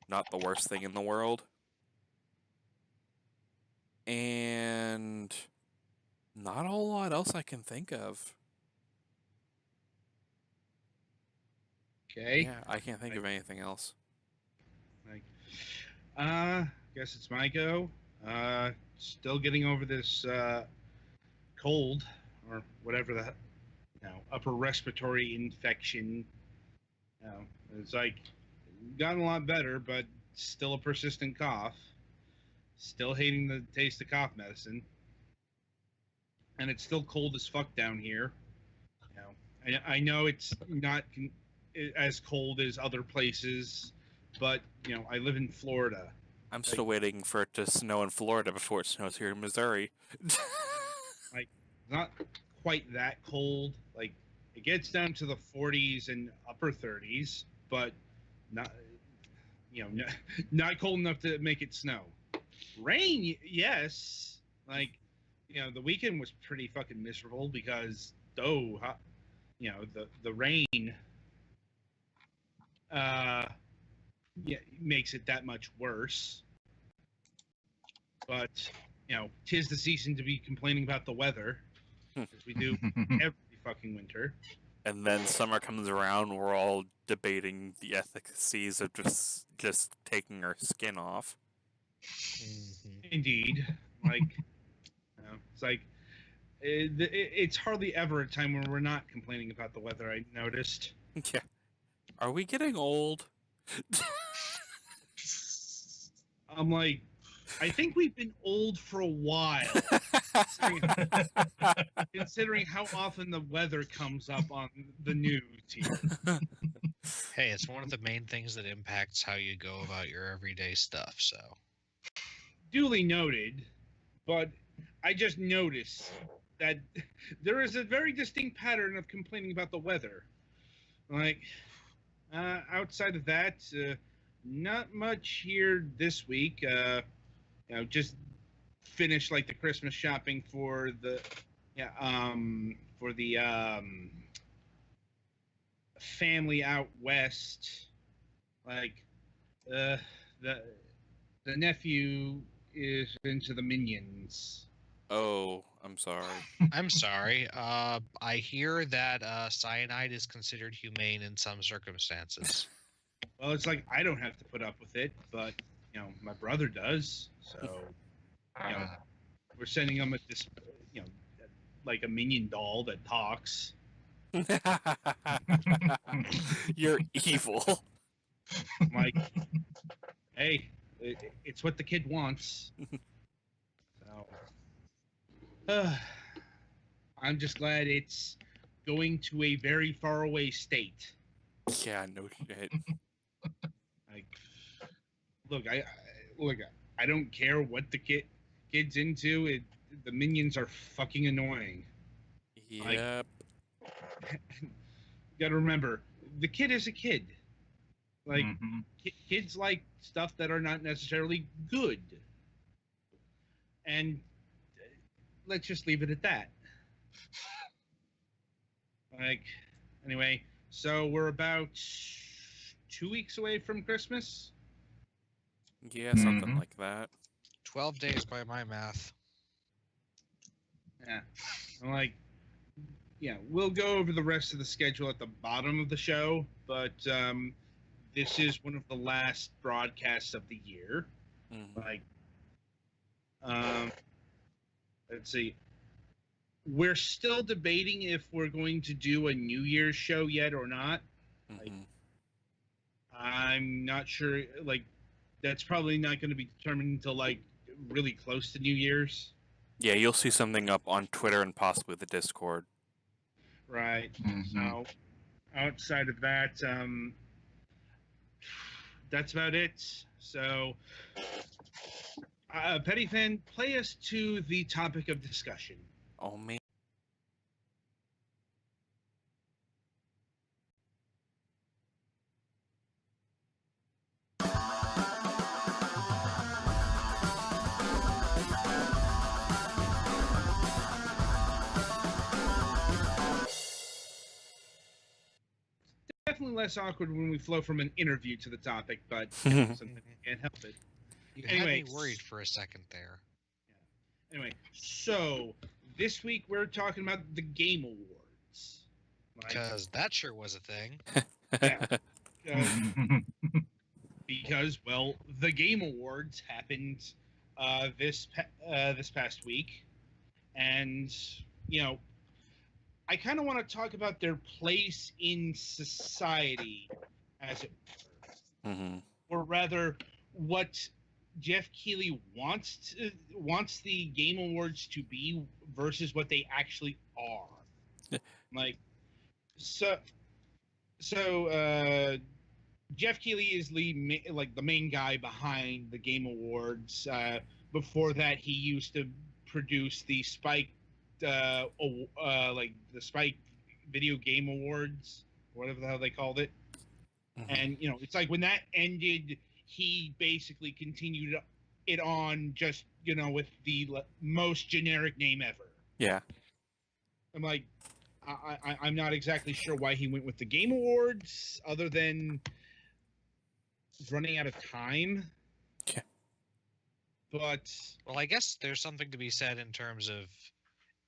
not the worst thing in the world. And not a whole lot else I can think of. Okay. Yeah, I can't think of anything else. Guess it's my go. Still getting over this cold or whatever the upper respiratory infection. It's like gotten a lot better, but still a persistent cough. Still hating the taste of cough medicine, and it's still cold as fuck down here. I know it's not as cold as other places, but I live in Florida. I'm still waiting for it to snow in Florida before it snows here in Missouri. Like, not quite that cold. Like, it gets down to the 40s and upper 30s, but not, not cold enough to make it snow. Rain, yes. Like, the weekend was pretty fucking miserable because, the rain, makes it that much worse. But, tis the season to be complaining about the weather, as we do every fucking winter. And then summer comes around, we're all debating the efficacies of just taking our skin off. Indeed. Like, it's like, it's hardly ever a time when we're not complaining about the weather, I noticed. Yeah. Are we getting old? I'm like, I think we've been old for a while, considering how often the weather comes up on the news here. Hey, it's one of the main things that impacts how you go about your everyday stuff, so. Duly noted, but I just noticed that there is a very distinct pattern of complaining about the weather. Like, outside of that, not much here this week. Just finished like the Christmas shopping for the family out west. Like, the nephew is into the Minions. Oh, I'm sorry. I'm sorry. I hear that cyanide is considered humane in some circumstances. Well, it's like I don't have to put up with it, but my brother does. So we're sending him this, like a Minion doll that talks. You're evil. I'm like, hey, it's what the kid wants. So, I'm just glad it's going to a very far away state. Yeah, no shit. Like, look, I don't care what the kid's into. The Minions are fucking annoying. Yep. You gotta remember, the kid is a kid. Like, kids like stuff that are not necessarily good. And let's just leave it at that. Like, anyway, so we're about 2 weeks away from Christmas. Yeah, something like that. 12 days by my math. Yeah. I'm like, we'll go over the rest of the schedule at the bottom of the show, but this is one of the last broadcasts of the year. Like, let's see. We're still debating if we're going to do a New Year's show yet or not. Like, I'm not sure. Like, that's probably not going to be determined until like really close to New Year's. Yeah, you'll see something up on Twitter and possibly the Discord. Right. So, outside of that, that's about it. So, Petty Fan, play us to the topic of discussion. Oh, man. definitely less awkward when we flow from an interview to the topic, but sometimes you can't help it. You had Anyway, me worried for a second there. Anyway, so this week we're talking about the Game Awards. Because that sure was a thing. Because well, the Game Awards happened this past week, and I kind of want to talk about their place in society, as it were, or rather, what Jeff Keighley wants the Game Awards to be versus what they actually are. Jeff Keighley is the main guy behind the Game Awards. Before that, he used to produce the Spike, the Spike Video Game Awards, whatever the hell they called it. And it's like when that ended, he basically continued it on just with the most generic name ever. Yeah. I'm like, I'm not exactly sure why he went with the Game Awards, other than running out of time. Yeah. But well, I guess there's something to be said in terms of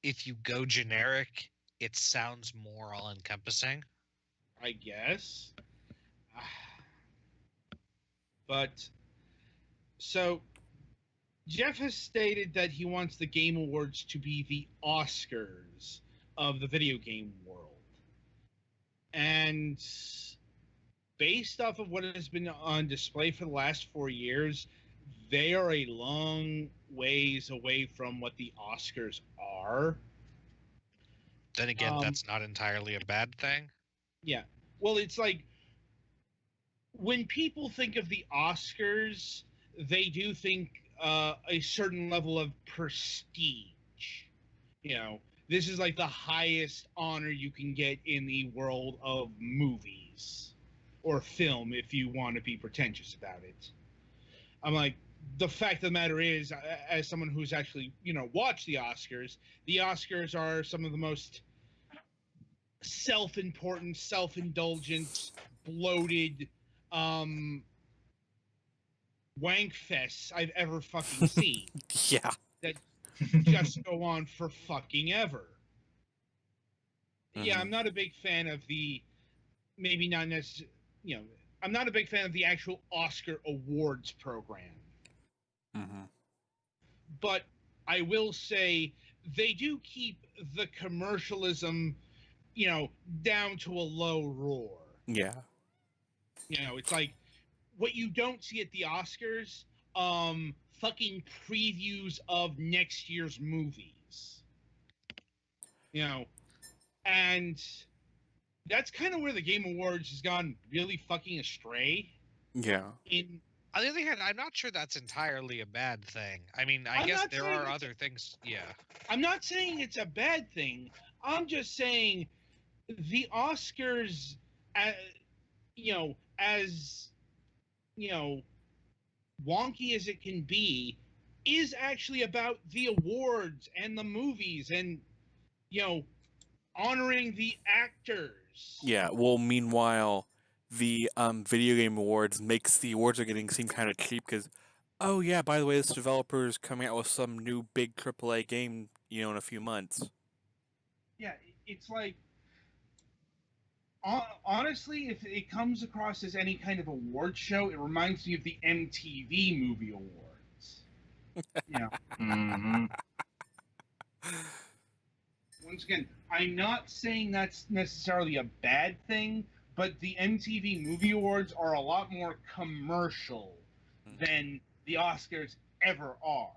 if you go generic, it sounds more all-encompassing. I guess. But so Jeff has stated that he wants the Game Awards to be the Oscars of the video game world. And based off of what has been on display for the last 4 years, they are a long ways away from what the Oscars are. Then again, that's not entirely a bad thing. Yeah. Well, it's like when people think of the Oscars, they do think a certain level of prestige. This is like the highest honor you can get in the world of movies or film, if you want to be pretentious about it. I'm like, the fact of the matter is, as someone who's actually, watched the Oscars are some of the most self-important, self-indulgent, bloated wank fests I've ever fucking seen. Yeah. That just go on for fucking ever. Yeah, I'm not a big fan of I'm not a big fan of the actual Oscar awards program. But I will say they do keep the commercialism, down to a low roar. Yeah. It's like what you don't see at the Oscars, fucking previews of next year's movies. And that's kind of where the Game Awards has gone really fucking astray. Yeah. On the other hand, I'm not sure that's entirely a bad thing. I mean, I guess there are other things. Yeah. I'm not saying it's a bad thing. I'm just saying the Oscars, as wonky as it can be, is actually about the awards and the movies and, honoring the actors. Yeah. Well, meanwhile, the video game awards makes the awards are getting seem kind of cheap because, oh yeah, by the way, this developer is coming out with some new big AAA game, in a few months. Yeah, it's like, honestly, if it comes across as any kind of award show, it reminds me of the MTV Movie Awards. Once again, I'm not saying that's necessarily a bad thing, but the MTV Movie Awards are a lot more commercial than the Oscars ever are.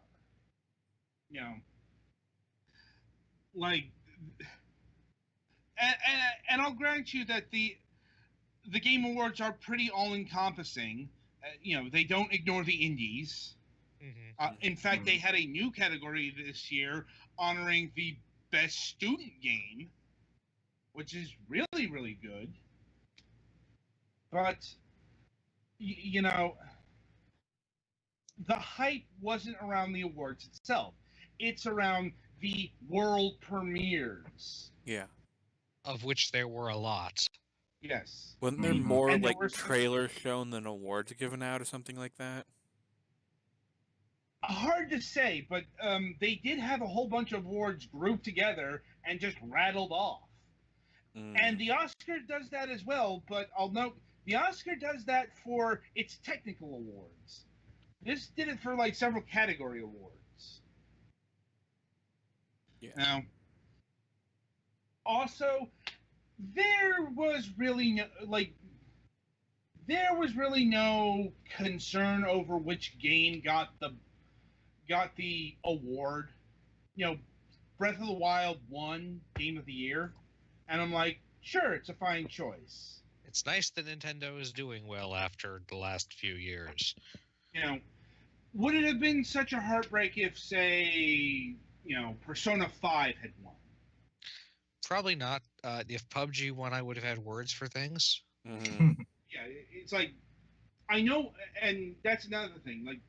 And I'll grant you that the Game Awards are pretty all-encompassing. They don't ignore the indies. In fact, they had a new category this year honoring the best student game, which is really, really good. But, the hype wasn't around the awards itself. It's around the world premieres. Yeah. Of which there were a lot. Yes. Wasn't there Mhm. more And there like were some- trailers shown than awards given out or something like that? Hard to say, but they did have a whole bunch of awards grouped together and just rattled off. And the Oscar does that as well, but I'll note the Oscar does that for its technical awards. This did it for like several category awards. Yeah. Now, also, there was really no concern over which game got the award. You know, Breath of the Wild won Game of the Year, and I'm like, sure, it's a fine choice. It's nice that Nintendo is doing well after the last few years. You know, would it have been such a heartbreak if, say, Persona 5 had won? Probably not. If PUBG won, I would have had words for things. Mm-hmm. Yeah, it's like, I know, and that's another thing. Like,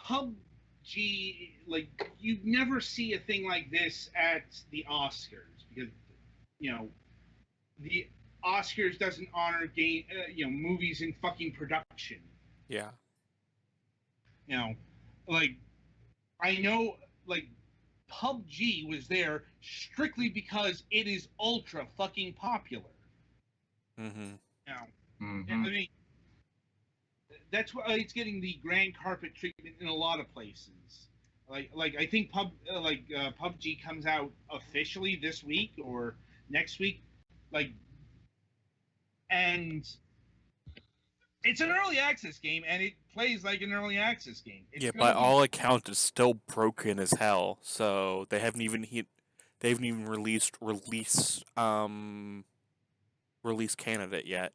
PUBG, like, you never see a thing like this at the Oscars because, the Oscars doesn't honor movies in fucking production. Yeah. Like, I know, like, PUBG was there strictly because it is ultra fucking popular. Mm-hmm. I Mhm. mean, that's why it's getting the grand carpet treatment in a lot of places. Like I think PUBG comes out officially this week or next week, like, and it's an early access game, and it plays like an early access game. It's Yeah, gonna by be- all accounts, it's still broken as hell. So they haven't even released release candidate yet,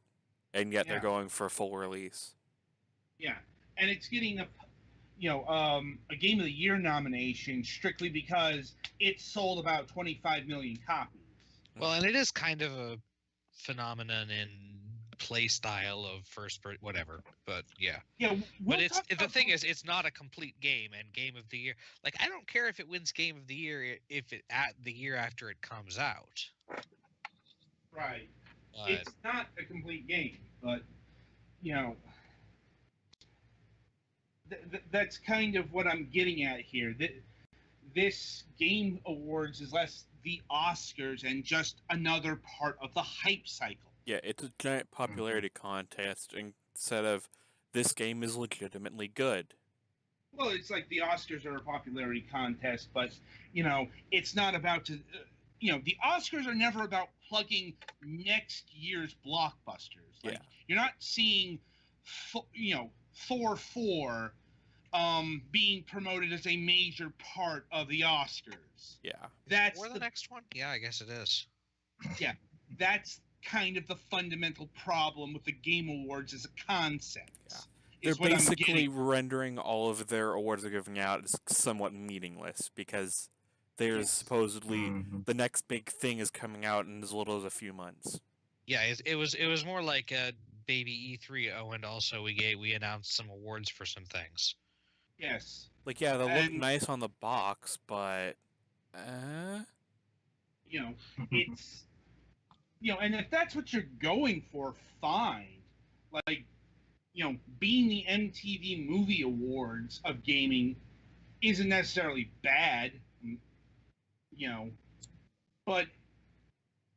and yet they're Yeah. going for full release. Yeah, and it's getting a Game of the Year nomination strictly because it sold about 25 million copies. Well, and it is kind of a phenomenon in play style of whatever. But yeah. Yeah, But the thing is, it's not a complete game, and Game of the Year. Like, I don't care if it wins Game of the Year if it at the year after it comes out. right. But It's not a complete game, but that's kind of what I'm getting at here. This Game Awards is less the Oscars and just another part of the hype cycle. Yeah, it's a giant popularity contest instead of this game is legitimately good. Well, it's like the Oscars are a popularity contest, but it's not about to. The Oscars are never about plugging next year's blockbusters. Like, Yeah. you're not seeing, Thor 4 being promoted as a major part of the Oscars. Yeah. That's or the next one? Yeah, I guess it is. that's kind of the fundamental problem with the Game Awards as a concept. Yeah. is They're what I'm basically getting. rendering all of their awards they're giving out as somewhat meaningless because there's Yes. supposedly Mhm. the next big thing is coming out in as little as a few months. Yeah, it was more like a baby E3. Oh, and also we announced some awards for some things. Yes. Like, yeah, they look And- nice on the box, but It's and if that's what you're going for, fine. Like, being the MTV Movie Awards of gaming isn't necessarily bad, but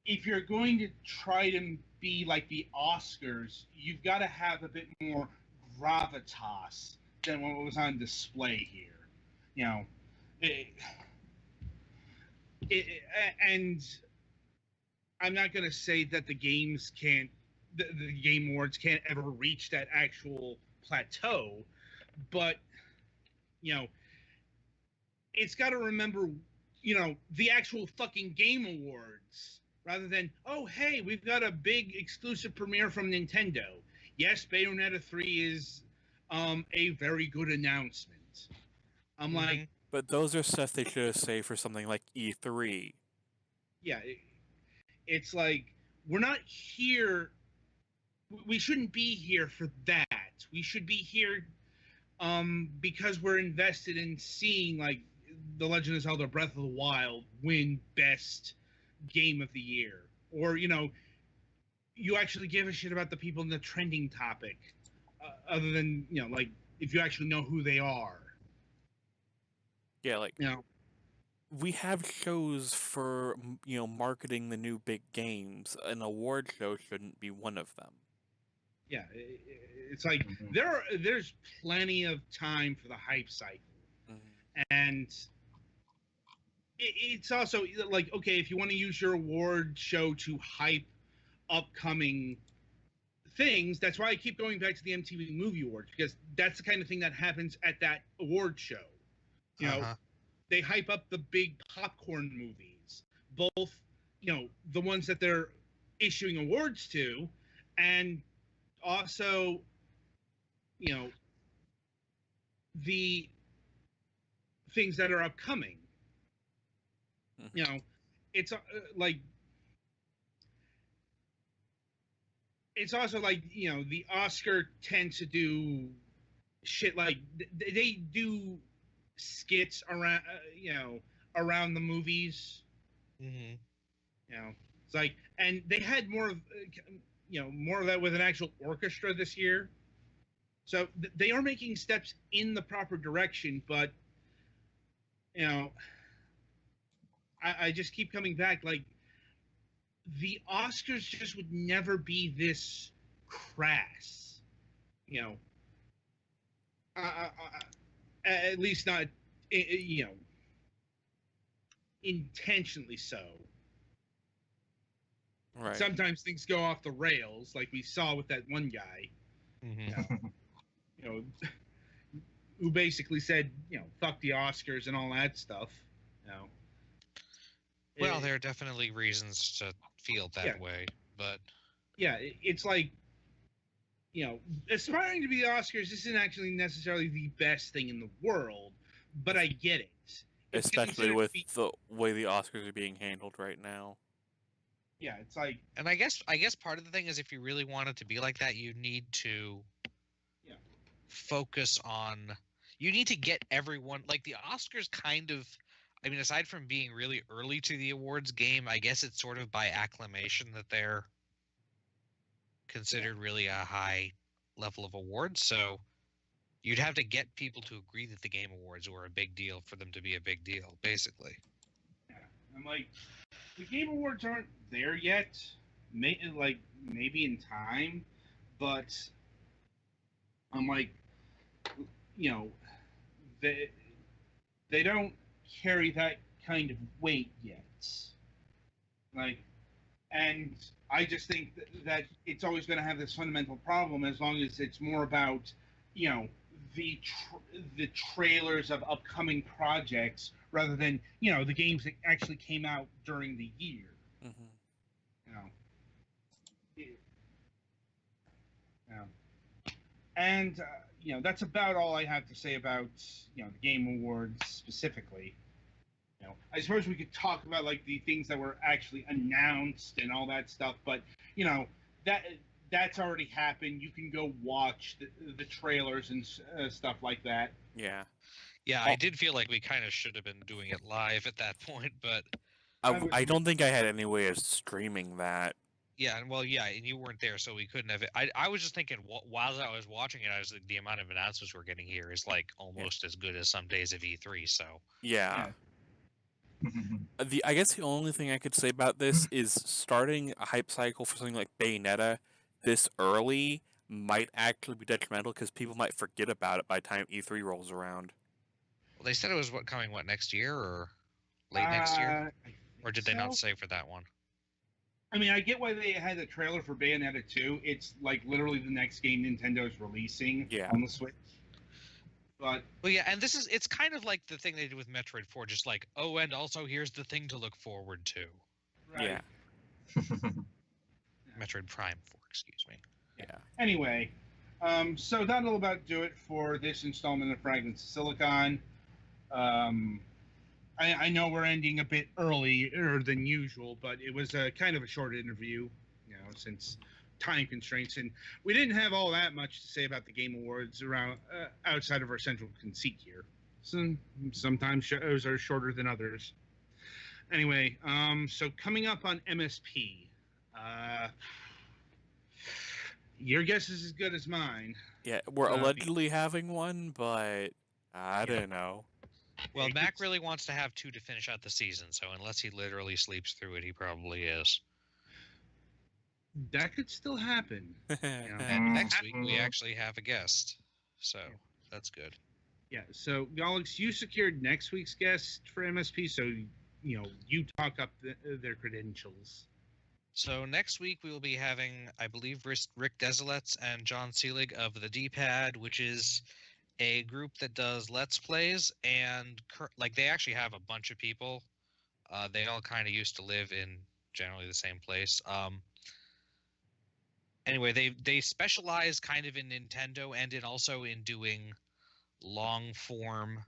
if you're going to try to be like the Oscars, you've got to have a bit more gravitas than what was on display here. And I'm not going to say that the Game Awards can't ever reach that actual plateau, but it's got to remember, the actual fucking Game Awards rather than, oh hey, we've got a big exclusive premiere from Nintendo. Yes, Bayonetta 3 is a very good announcement. I'm like, but those are stuff they should have saved for something like E3. yeah, it's like, we're not here. We shouldn't be here for that. We should be here because we're invested in seeing, like, The Legend of Zelda Breath of the Wild win Best Game of the Year. Or, you actually give a shit about the people in the trending topic, other than like if you actually know who they are. Yeah, like we have shows for marketing the new big games. An award show shouldn't be one of them. Yeah, it's like there's plenty of time for the hype cycle, and it's also like, okay, if you want to use your award show to hype upcoming things, that's why I keep going back to the MTV Movie Awards, because that's the kind of thing that happens at that award show. They hype up the big popcorn movies, both the ones that they're issuing awards to, and also the things that are upcoming. It's like, it's also like the Oscar tends to do shit like they do skits around around the movies. It's like, and they had more of more of that with an actual orchestra this year. So they are making steps in the proper direction, but I just keep coming back, like, the Oscars just would never be this crass, at least not intentionally so. Right. Sometimes things go off the rails, like we saw with that one guy. Who basically said, fuck the Oscars and all that stuff. Well, there are definitely reasons to feel that way, but yeah, it's like, aspiring to be the Oscars isn't actually necessarily the best thing in the world, but I get it. Especially with the way the Oscars are being handled right now. Yeah, it's like, and I guess part of the thing is, if you really want it to be like that, you need to focus on, you need to get everyone, like the Oscars kind of, I mean, aside from being really early to the awards game, I guess it's sort of by acclamation that they're considered really a high level of awards. So you'd have to get people to agree that the Game Awards were a big deal for them to be a big deal, basically. Yeah, I'm like, the Game Awards aren't there yet. Maybe in time, but I'm like, they don't carry that kind of weight yet. Like, and I just think that it's always going to have this fundamental problem as long as it's more about, the trailers of upcoming projects rather than, the games that actually came out during the year. And that's about all I have to say about the Game Awards specifically. I suppose we could talk about like the things that were actually announced and all that stuff, but that's already happened. You can go watch the trailers and stuff like that. Yeah. I did feel like we kind of should have been doing it live at that point, but I don't think I had any way of streaming that. Yeah, and you weren't there, so we couldn't have it. I was just thinking, while I was watching it, I was like, the amount of announcements we're getting here is like almost as good as some days of E3. So yeah. I guess the only thing I could say about this is starting a hype cycle for something like Bayonetta this early might actually be detrimental because people might forget about it by the time E3 rolls around. Well, they said it was coming next year or late next year, or did they not say for that one? I mean, I get why they had the trailer for Bayonetta 2. It's like literally the next game Nintendo's releasing on the Switch. But and it's kind of like the thing they did with Metroid 4, just like, oh, and also here's the thing to look forward to. Right. Yeah. Metroid Prime 4, excuse me. Yeah. Anyway, so that'll about do it for this installment of Fragments of Silicon. I know we're ending a bit earlier than usual, but it was a kind of a short interview, since time constraints, and we didn't have all that much to say about the Game Awards around outside of our central conceit here. Sometimes shows are shorter than others. Anyway, so coming up on MSP, Your guess is as good as mine. Yeah, we're Uh, allegedly having one, but I don't know. Well, It Mac gets- really wants to have 2 to finish out the season, so unless he literally sleeps through it, he probably is. That could still happen. And next week we Mhm. actually have a guest, so that's good. Yeah. So, Alex, you secured next week's guest for MSP, so you talk up their credentials. So next week we will be having, I believe, Rick Desilets and John Seelig of the D-Pad, which is a group that does Let's Plays, and they actually have a bunch of people. They all kind of used to live in generally the same place. Anyway, they specialize kind of in Nintendo and also in doing long form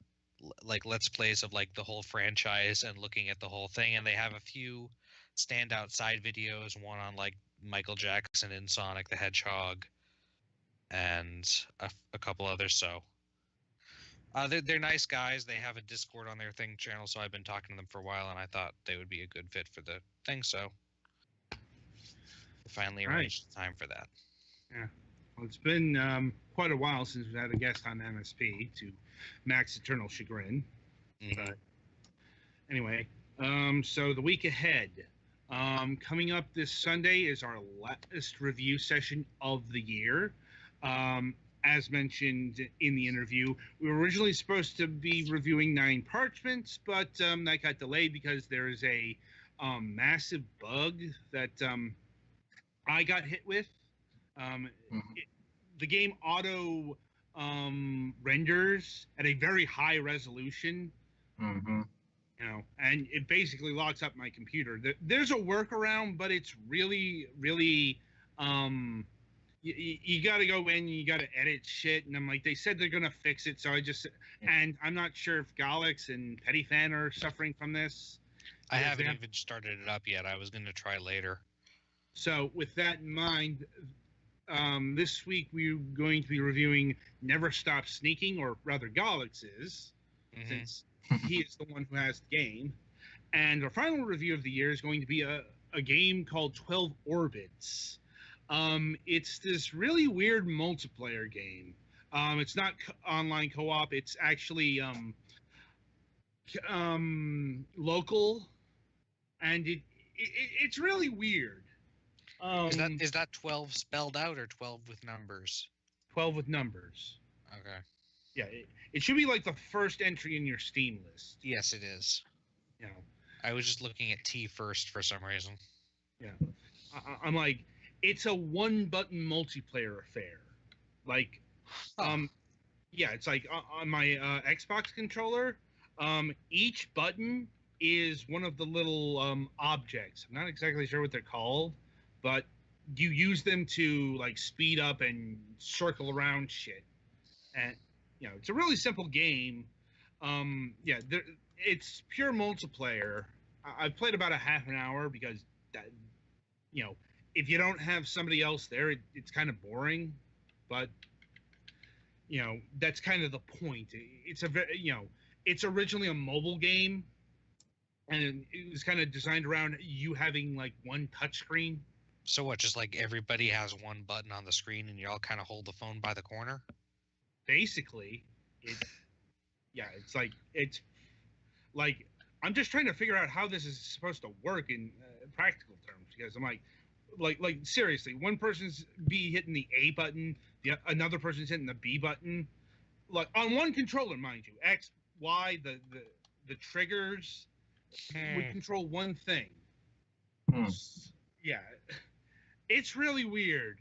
like Let's Plays of like the whole franchise and looking at the whole thing. And they have a few standout side videos, one on like Michael Jackson and Sonic the Hedgehog, and a couple others. So they're nice guys. They have a Discord on their thing channel, so I've been talking to them for a while, and I thought they would be a good fit for the thing. So we finally arranged time for that. Well, it's been quite a while since we've had a guest on MSP, to Mac's eternal chagrin. Mhm. But anyway, so the week ahead, coming up this Sunday is our last review session of the year. As mentioned in the interview, we were originally supposed to be reviewing 9 Parchments, but that got delayed because there is a massive bug that I got hit with. Mhm. The game auto renders at a very high resolution, Mhm. and it basically locks up my computer. There's a workaround, but it's really, really, you got to go in, you got to edit shit, and I'm like, they said they're gonna fix it, so and I'm not sure if Galix and Petty Fan are suffering from this. I Because haven't even started it up yet. I was going to try later. So with that in mind, this week we're going to be reviewing Never Stop Sneaking, or rather Galix is, Mhm. since he is the one who has the game. And our final review of the year is going to be a game called 12 Orbits. It's this really weird multiplayer game. It's not online co-op. It's actually local, and it's really weird. Is that 12 spelled out or 12 with numbers? 12 with numbers. Okay. Yeah, it should be like the first entry in your Steam list. Yes, it is. I was just looking at T first for some reason. I'm like, it's a one-button multiplayer affair. Like, yeah, it's like on my Xbox controller, each button is one of the little objects. I'm not exactly sure what they're called, but you use them to like speed up and circle around shit. And it's a really simple game. It's pure multiplayer. I've played about a half an hour because that, if you don't have somebody else there, it's kind of boring. But that's kind of the point. It's a very, it's originally a mobile game, and it was kind of designed around you having like one touchscreen. So what, just like everybody has one button on the screen and you all kind of hold the phone by the corner? Basically, it's like I'm just trying to figure out how this is supposed to work in practical terms, because I'm like seriously, one person's hitting the A button, another person's hitting the B button, like on one controller, mind you. X, Y, the triggers would control one thing. Hmm. Yeah, it's really weird.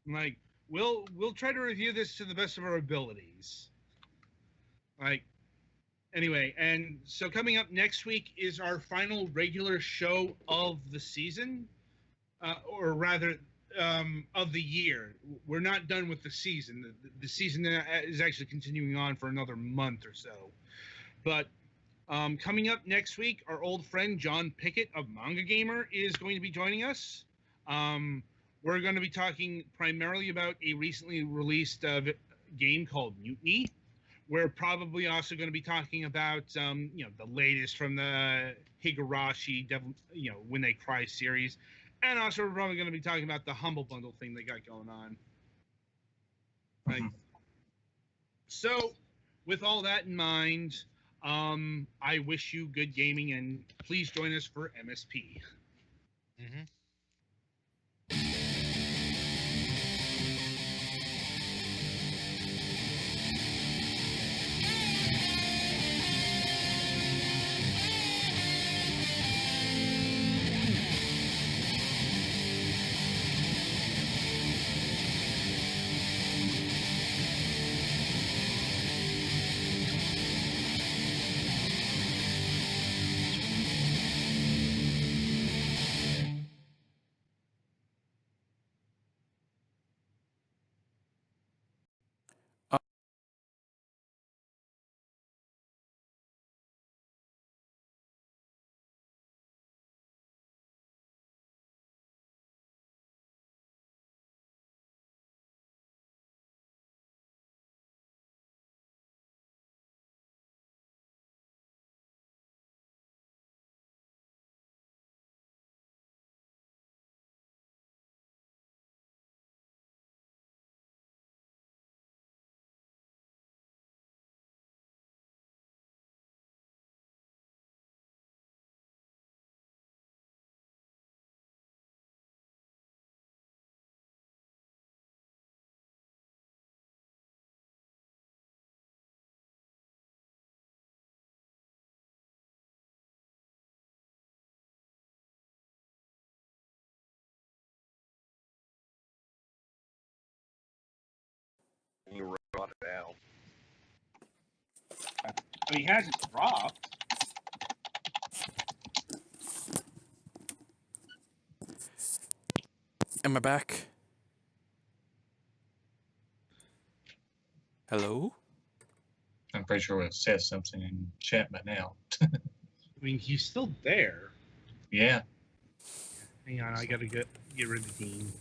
Like, we'll try to review this to the best of our abilities. Like, anyway, and so coming up next week is our final regular show of the season, or rather, of the year. We're not done with the season. The season is actually continuing on for another month or so. But coming up next week, our old friend John Pickett of Manga Gamer is going to be joining us. We're going to be talking primarily about a recently released game called Mutiny. We're probably also going to be talking about the latest from the Higurashi Devil, When They Cry series, And also, we're probably going to be talking about the Humble Bundle thing they got going on. Right. So, with all that in mind, I wish you good gaming, and please join us for MSP. Mm-hmm. You brought it out. He hasn't dropped. Am I back? Hello? I'm pretty sure it says something in chat by now. I mean, he's still there. Yeah. Hang on, I gotta get rid of Dean.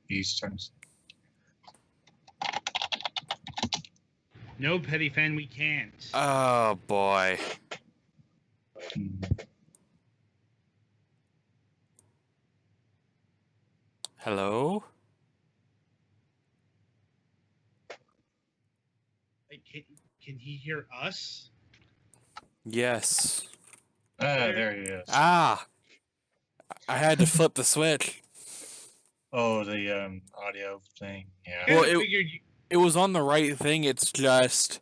He's trying to. No, Petty Fan, we can't. Oh boy. Hello? Can he hear us? Yes. There he is. Ah! I had to flip the switch. Oh, the audio thing. Yeah. Well, I figured it was on the right thing, it's just...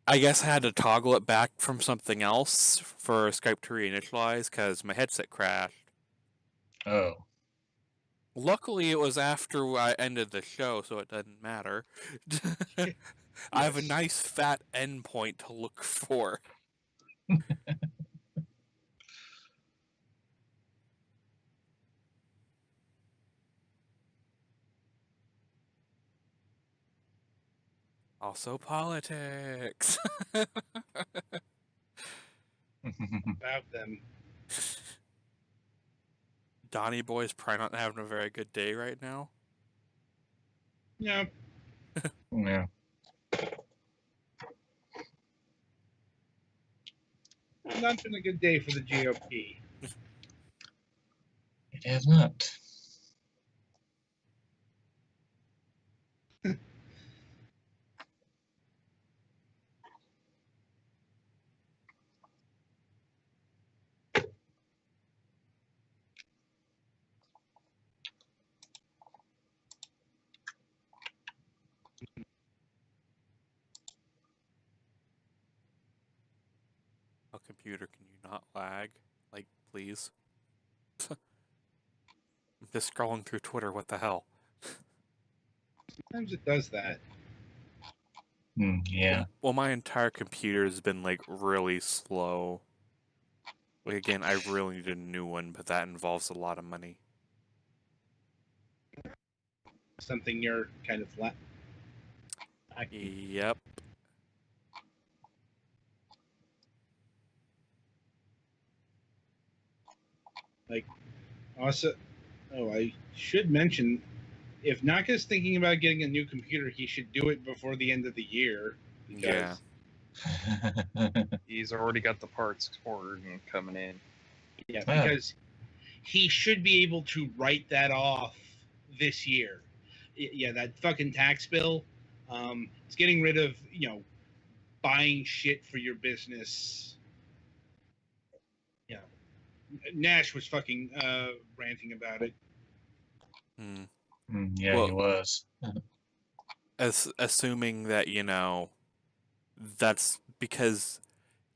I guess I had to toggle it back from something else for Skype to reinitialize, because my headset crashed. Oh. Luckily, it was after I ended the show, so it doesn't matter. I have a nice fat endpoint to look for. Also politics. about them. Donnie Boy's probably not having a very good day right now. Yeah. Yeah. Not been a good day for the GOP. It has not. Oh, computer, can you not lag? Like, please? I'm just scrolling through Twitter, what the hell? Sometimes it does that. Yeah. Well, my entire computer has been, like, really slow. Like, again, I really need a new one, but that involves a lot of money. Something you're kind of Yep. Also, I should mention, if Naka's thinking about getting a new computer, he should do it before the end of the year. Yeah. He's already got the parts ordered and coming in. Yeah, Yeah. because he should be able to write that off this year. Yeah, that fucking tax bill. It's getting rid of, buying shit for your business. Yeah. Nash was fucking ranting about it. Hmm. Yeah, Well- he was. Assuming that, that's because,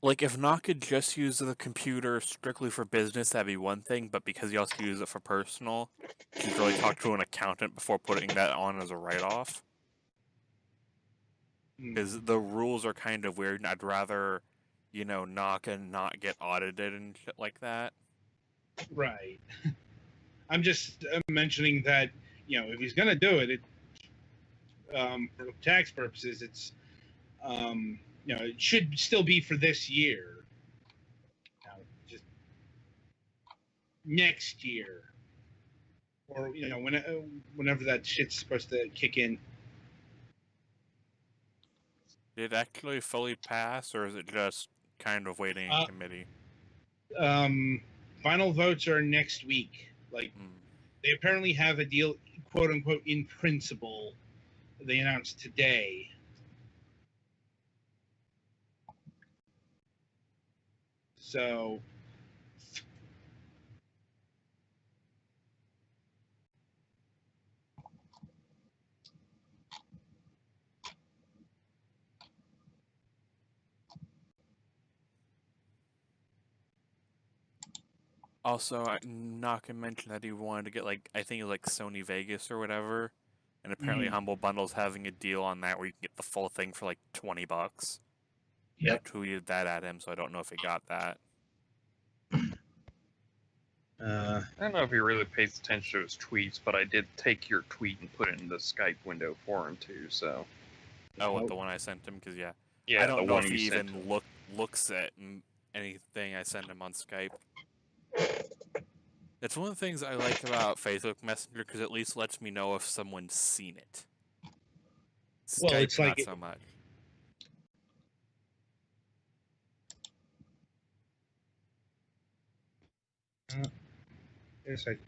like, if Nock could just use the computer strictly for business, that'd be one thing, but because he also uses it for personal, he should really talk to an accountant before putting that on as a write-off. Because the rules are kind of weird, and I'd rather, Nock and not get audited and shit like that. Right. I'm just mentioning that, if he's going to do it, for tax purposes, it's, it should still be for this year. Just next year. Or, whenever that shit's supposed to kick in. Did it actually fully pass, or is it just kind of waiting in committee? Final votes are next week. Like, they apparently have a deal, quote unquote, in principle. They announced today. So, Also, Naka mentioned that he wanted to get, like, I think it was like Sony Vegas or whatever, and apparently Humble Bundle's having a deal on that where you can get the full thing for like $20. Yep. I tweeted that at him, so I don't know if he got that. I don't know if he really pays attention to his tweets, but I did take your tweet and put it in the Skype window for him too. So. Oh, what, the one I sent him? Because yeah, Yeah, I don't the know one if you he sent even him. looks at anything I send him on Skype. That's one of the things I like about Facebook Messenger, because it at least lets me know if someone's seen it. Well, Skype, it's like not so much. it's like,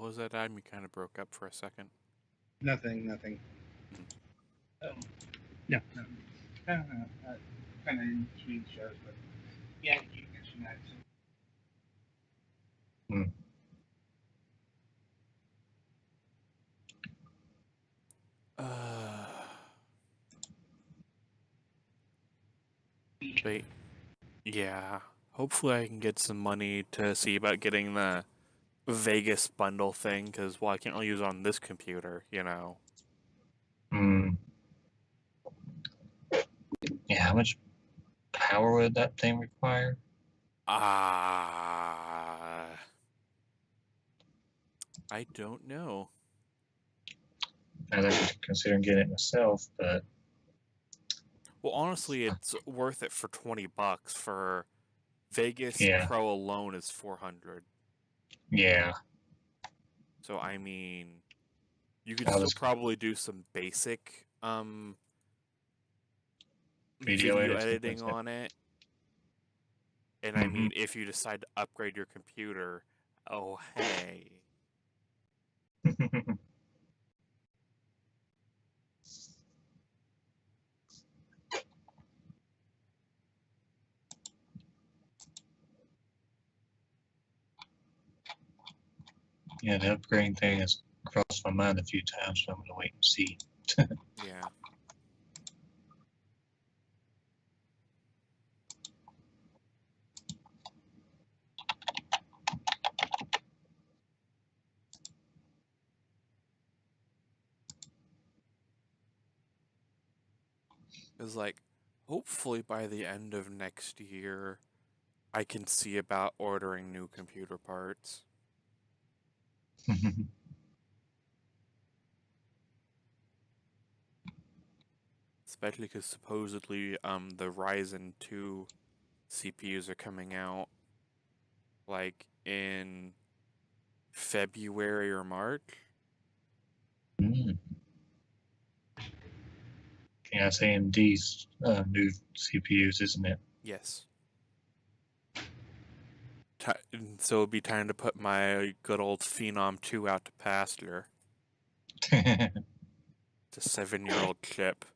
was that, Adam? You kind of broke up for a second. Nothing. No. Kind of in between shows, but yeah, you mentioned that too. But yeah, hopefully I can get some money to see about getting the Vegas bundle thing, because, well, I can't really use it on this computer, you know. Yeah, how much power would that thing require? I don't know. I was actually considering getting it myself, but Well, honestly, it's worth it for $20. For Vegas Yeah. Pro alone is $400. yeah, So I mean, you could I still was- probably do some basic Video video editing, editing stuff. on it. And I mean, if you decide to upgrade your computer, oh hey. Yeah, the upgrading thing has crossed my mind a few times, so I'm going to wait and see. Yeah. Because, like, hopefully by the end of next year, I can see about ordering new computer parts. Especially because supposedly the Ryzen 2 CPUs are coming out like in February or March. Yeah, it's AMD's new CPUs, isn't it? Yes. So it'll be time to put my good old Phenom 2 out to pasture. It's a 7-year-old chip.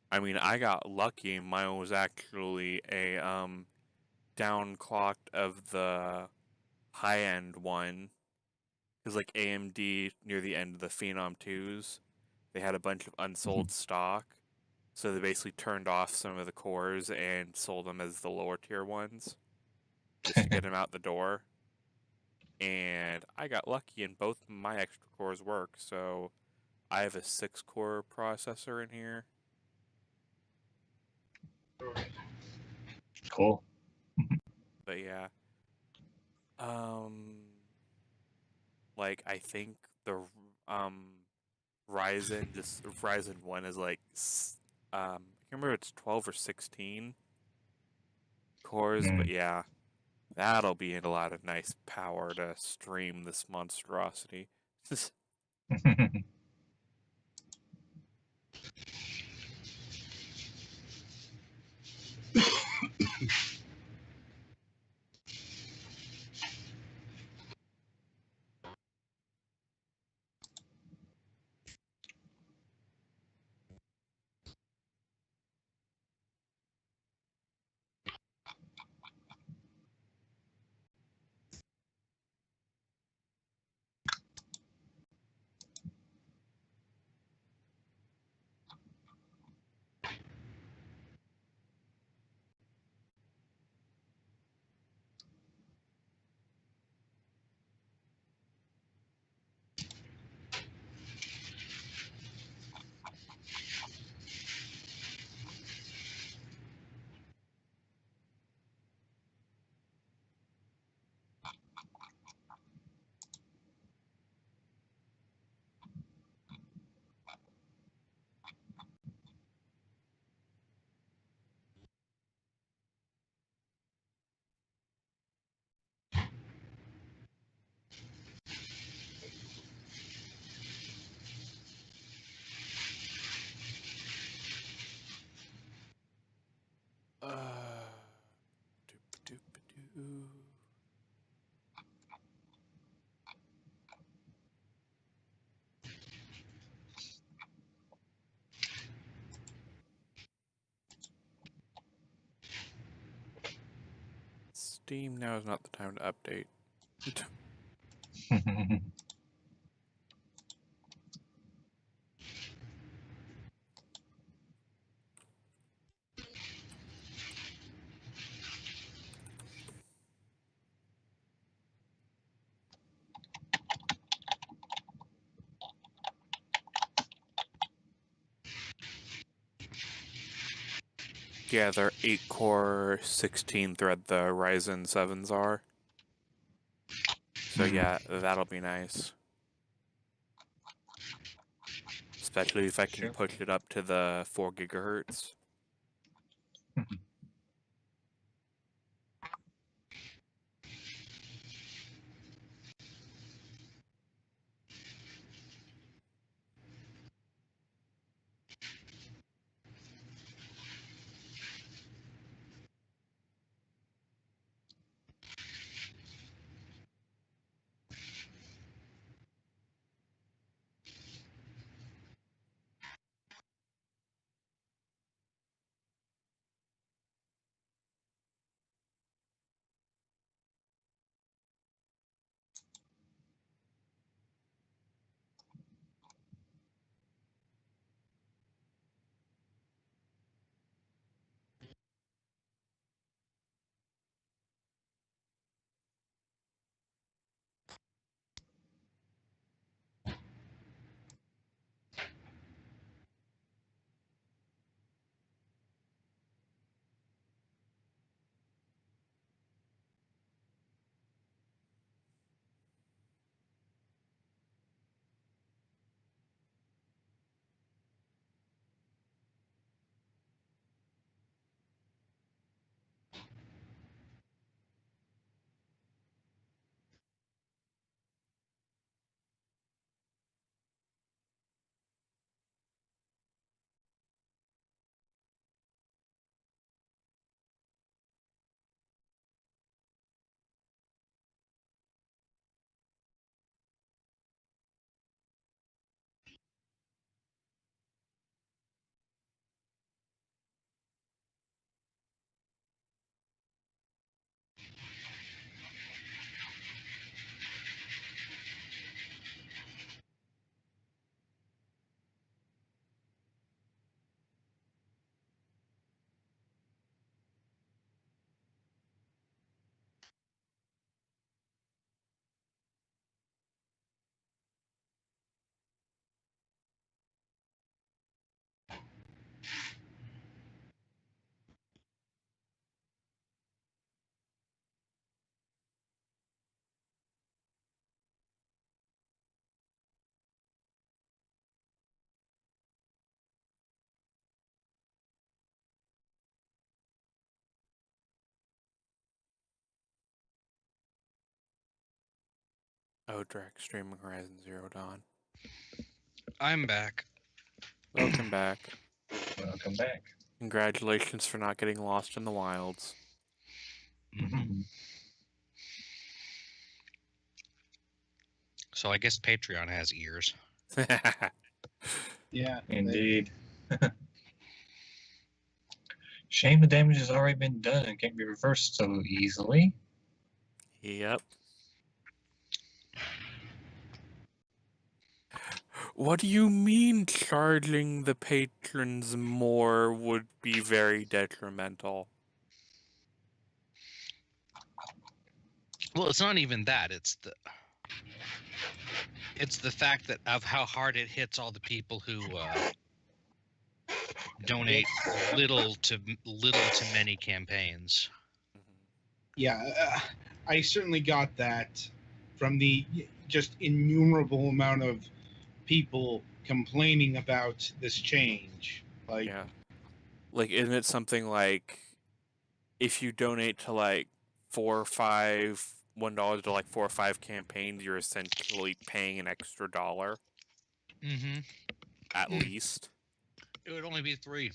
I mean, I got lucky. Mine was actually a downclocked of the high-end one. Because, like, AMD, near the end of the Phenom 2s, they had a bunch of unsold stock. So they basically turned off some of the cores and sold them as the lower tier ones, just to get them out the door. And I got lucky and both my extra cores work, so I have a 6-core processor in here. Cool. But yeah. Like, I think the Ryzen 1 is like I can't remember if it's 12 or 16 cores, but yeah. That'll be a lot of nice power to stream this monstrosity. Doop-a-doop-a-doo. Steam, now is not the time to update. Yeah, they're 8-core, 16-thread, the Ryzen 7s are. So yeah, that'll be nice. Especially if I can Sure. push it up to the 4 gigahertz. Oh, direct streaming Horizon Zero Dawn. I'm back. Welcome back. Welcome back. Congratulations for not getting lost in the wilds. So I guess Patreon has ears. Yeah. Indeed. Shame the damage has already been done and can't be reversed so easily. Yep. What do you mean charging the patrons more would be very detrimental? Well, it's not even that. It's the fact that of how hard it hits all the people who donate little to many campaigns. Yeah, I certainly got that from the just innumerable amount of people complaining about this change. Like, Yeah. Like, isn't it something like if you donate to like $1 to like 4 or 5 campaigns, you're essentially paying an extra $1 Mm-hmm. at least? It would only be 3.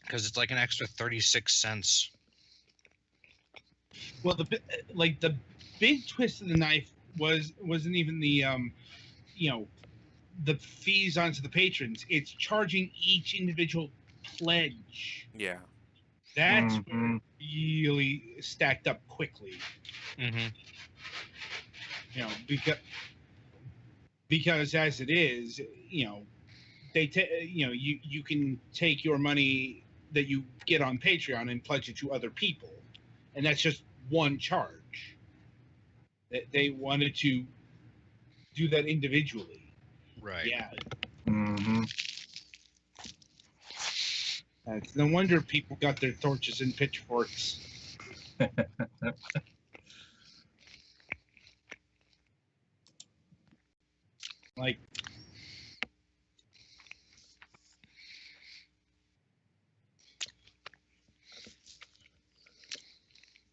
Because it's like an extra 36 cents. well, the big twist of the knife wasn't even the the fees onto the patrons. It's charging each individual pledge. Yeah. That's where it really stacked up quickly. Mm-hmm. You know, because as it is, you know, you can take your money that you get on Patreon and pledge it to other people, and that's just one charge. They wanted to do that individually. Right. Yeah, Mm-hmm. it's no wonder people got their torches and pitchforks. Like,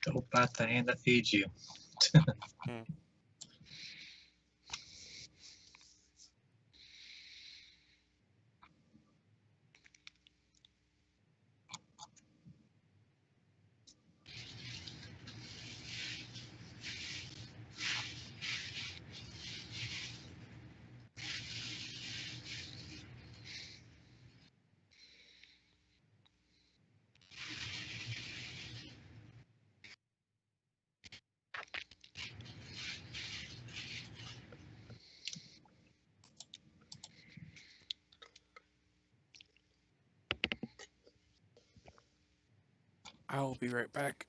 Don't bite the hand that feeds you. I will be right back.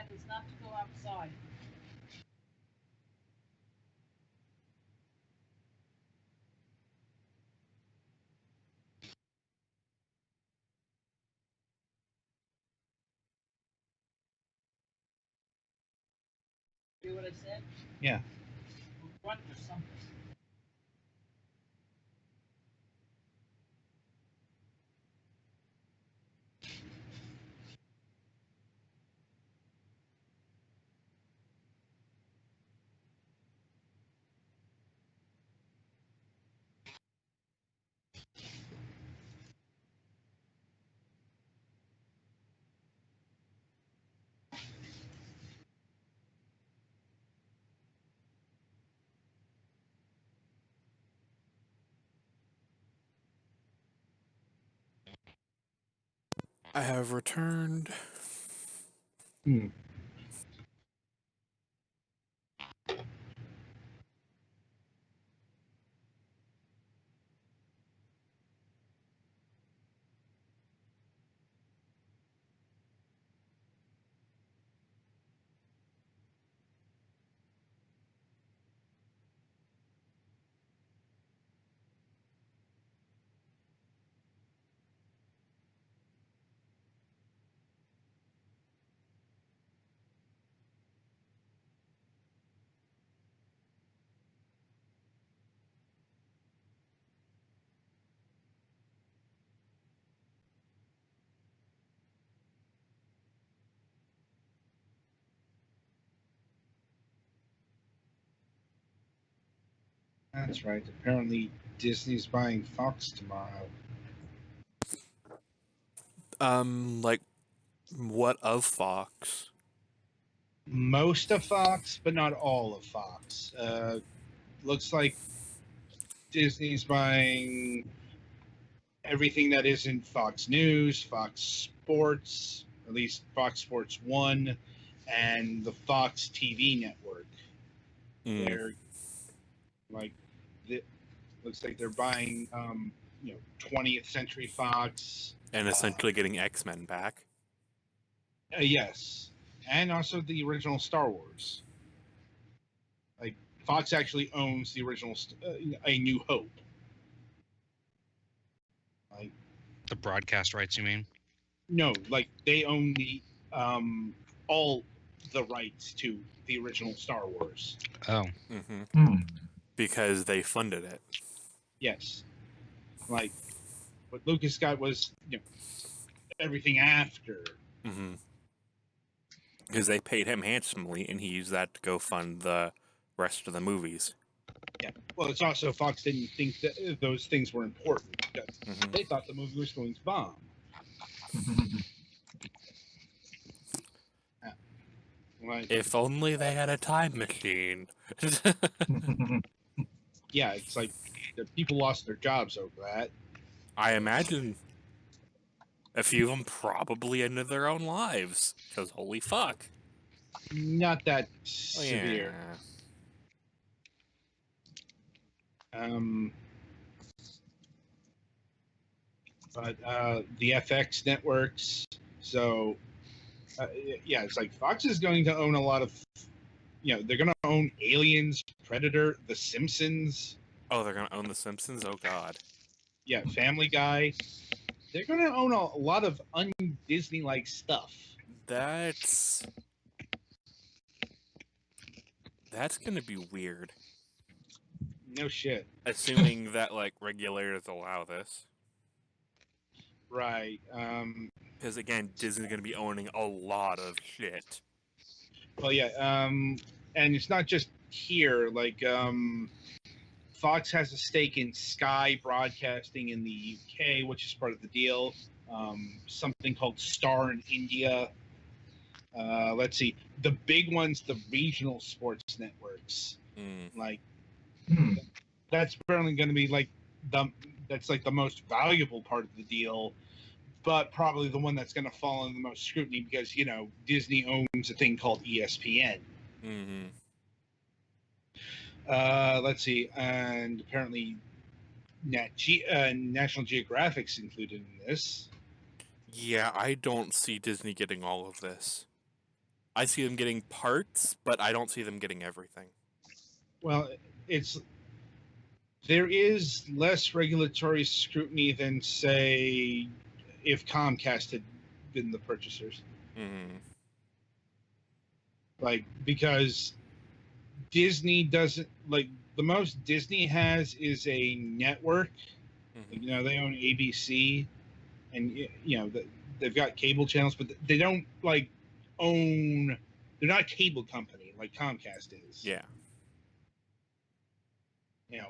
command is not to go outside. Hear what I said? Yeah. Run for something. I have returned. Hmm. That's right. Apparently, Disney's buying Fox tomorrow. Like, what of Fox? Most of Fox, but not all of Fox. Looks like Disney's buying everything that isn't Fox News, Fox Sports, at least Fox Sports 1, and the Fox TV network. Mm. They're like, looks like they're buying, 20th Century Fox. And essentially getting X-Men back. Yes. And also the original Star Wars. Like, Fox actually owns the original A New Hope. Like, The broadcast rights, you mean? no, like they own the all the rights to the original Star Wars. Oh. Mm-hmm. Because they funded it. Yes. Like what Lucas got was, everything after. Mm-hmm. Because they paid him handsomely, and he used that to go fund the rest of the movies. Yeah. Well, it's also Fox didn't think that those things were important because they thought the movie was going to bomb. Like, If only they had a time machine. yeah, it's like the people lost their jobs over that. I imagine a few of them probably ended their own lives. Because holy fuck. Not that Oh, severe. yeah. But the FX networks, so yeah, it's like Fox is going to own a lot of, they're going to own Aliens, Predator, The Simpsons. Oh, they're going to own The Simpsons? Oh, God. Yeah, Family Guy. They're going to own a lot of un-Disney-like stuff. That's going to be weird. No shit. Assuming that, like, regulators allow this. Right. Because, again, Disney's going to be owning a lot of shit. Well, yeah, and it's not just here. Like, Fox has a stake in Sky Broadcasting in the UK, which is part of the deal. Something called Star in India. Let's see. The big ones, the regional sports networks. Like, that's apparently going to be like that's like the most valuable part of the deal, but probably the one that's going to fall in the most scrutiny because, Disney owns a thing called ESPN. Mm-hmm. Let's see. And apparently National Geographic's included in this. Yeah, I don't see Disney getting all of this. I see them getting parts, but I don't see them getting everything. Well, there is less regulatory scrutiny than, say, if Comcast had been the purchasers. Mm-hmm. Like, because Disney doesn't, like, the most Disney has is a network. Mm-hmm. You know, they own ABC, and, you know, they've got cable channels, but they don't, like, own, they're not a cable company like Comcast is. Yeah. You know,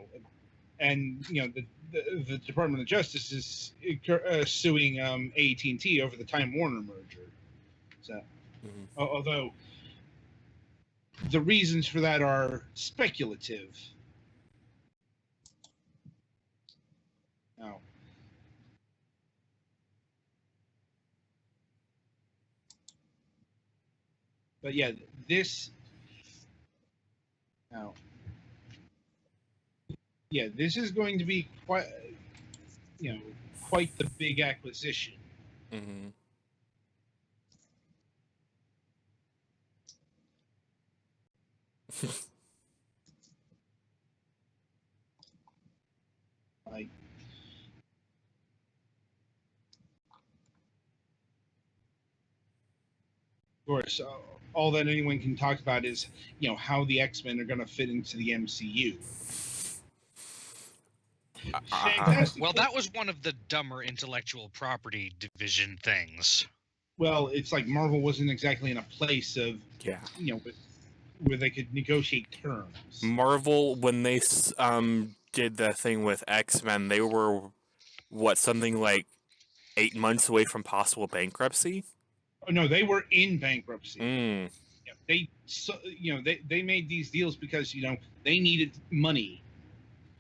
and, you know, the Department of Justice is suing AT&T over the Time Warner merger. So, Mm-hmm. although the reasons for that are speculative. Now, but yeah, this now, yeah, this is going to be quite, you know, quite the big acquisition. Mm-hmm. Like, of course, all that anyone can talk about is, you know, how the X-Men are going to fit into the MCU. Fantastic. Well, that was one of the dumber intellectual property division things. Well, it's like Marvel wasn't exactly in a place of, Yeah. you know, where they could negotiate terms. Marvel, when they did the thing with X-Men, they were something like 8 months away from possible bankruptcy. Oh, no, they were in bankruptcy. Mm. You know, they made these deals because, you know, they needed money.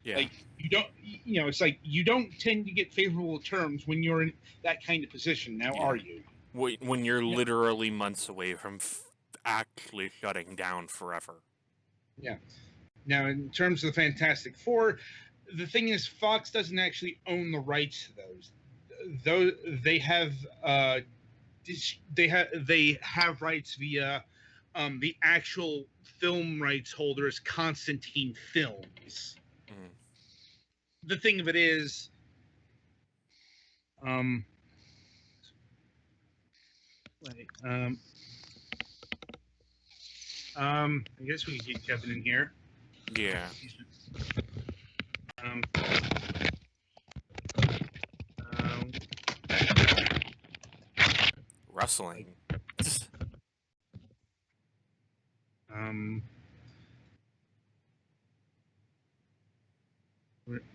Yeah. Like, you don't, you know, it's like you don't tend to get favorable terms when you're in that kind of position. Now, Yeah. are you? When you're literally months away from actually shutting down forever. Yeah. Now, in terms of the Fantastic Four, the thing is, Fox doesn't actually own the rights to those. Though they have rights via the actual film rights holder is Constantine Films. Mm. The thing of it is, I guess we can get Kevin in here. Yeah. Um, Rustling.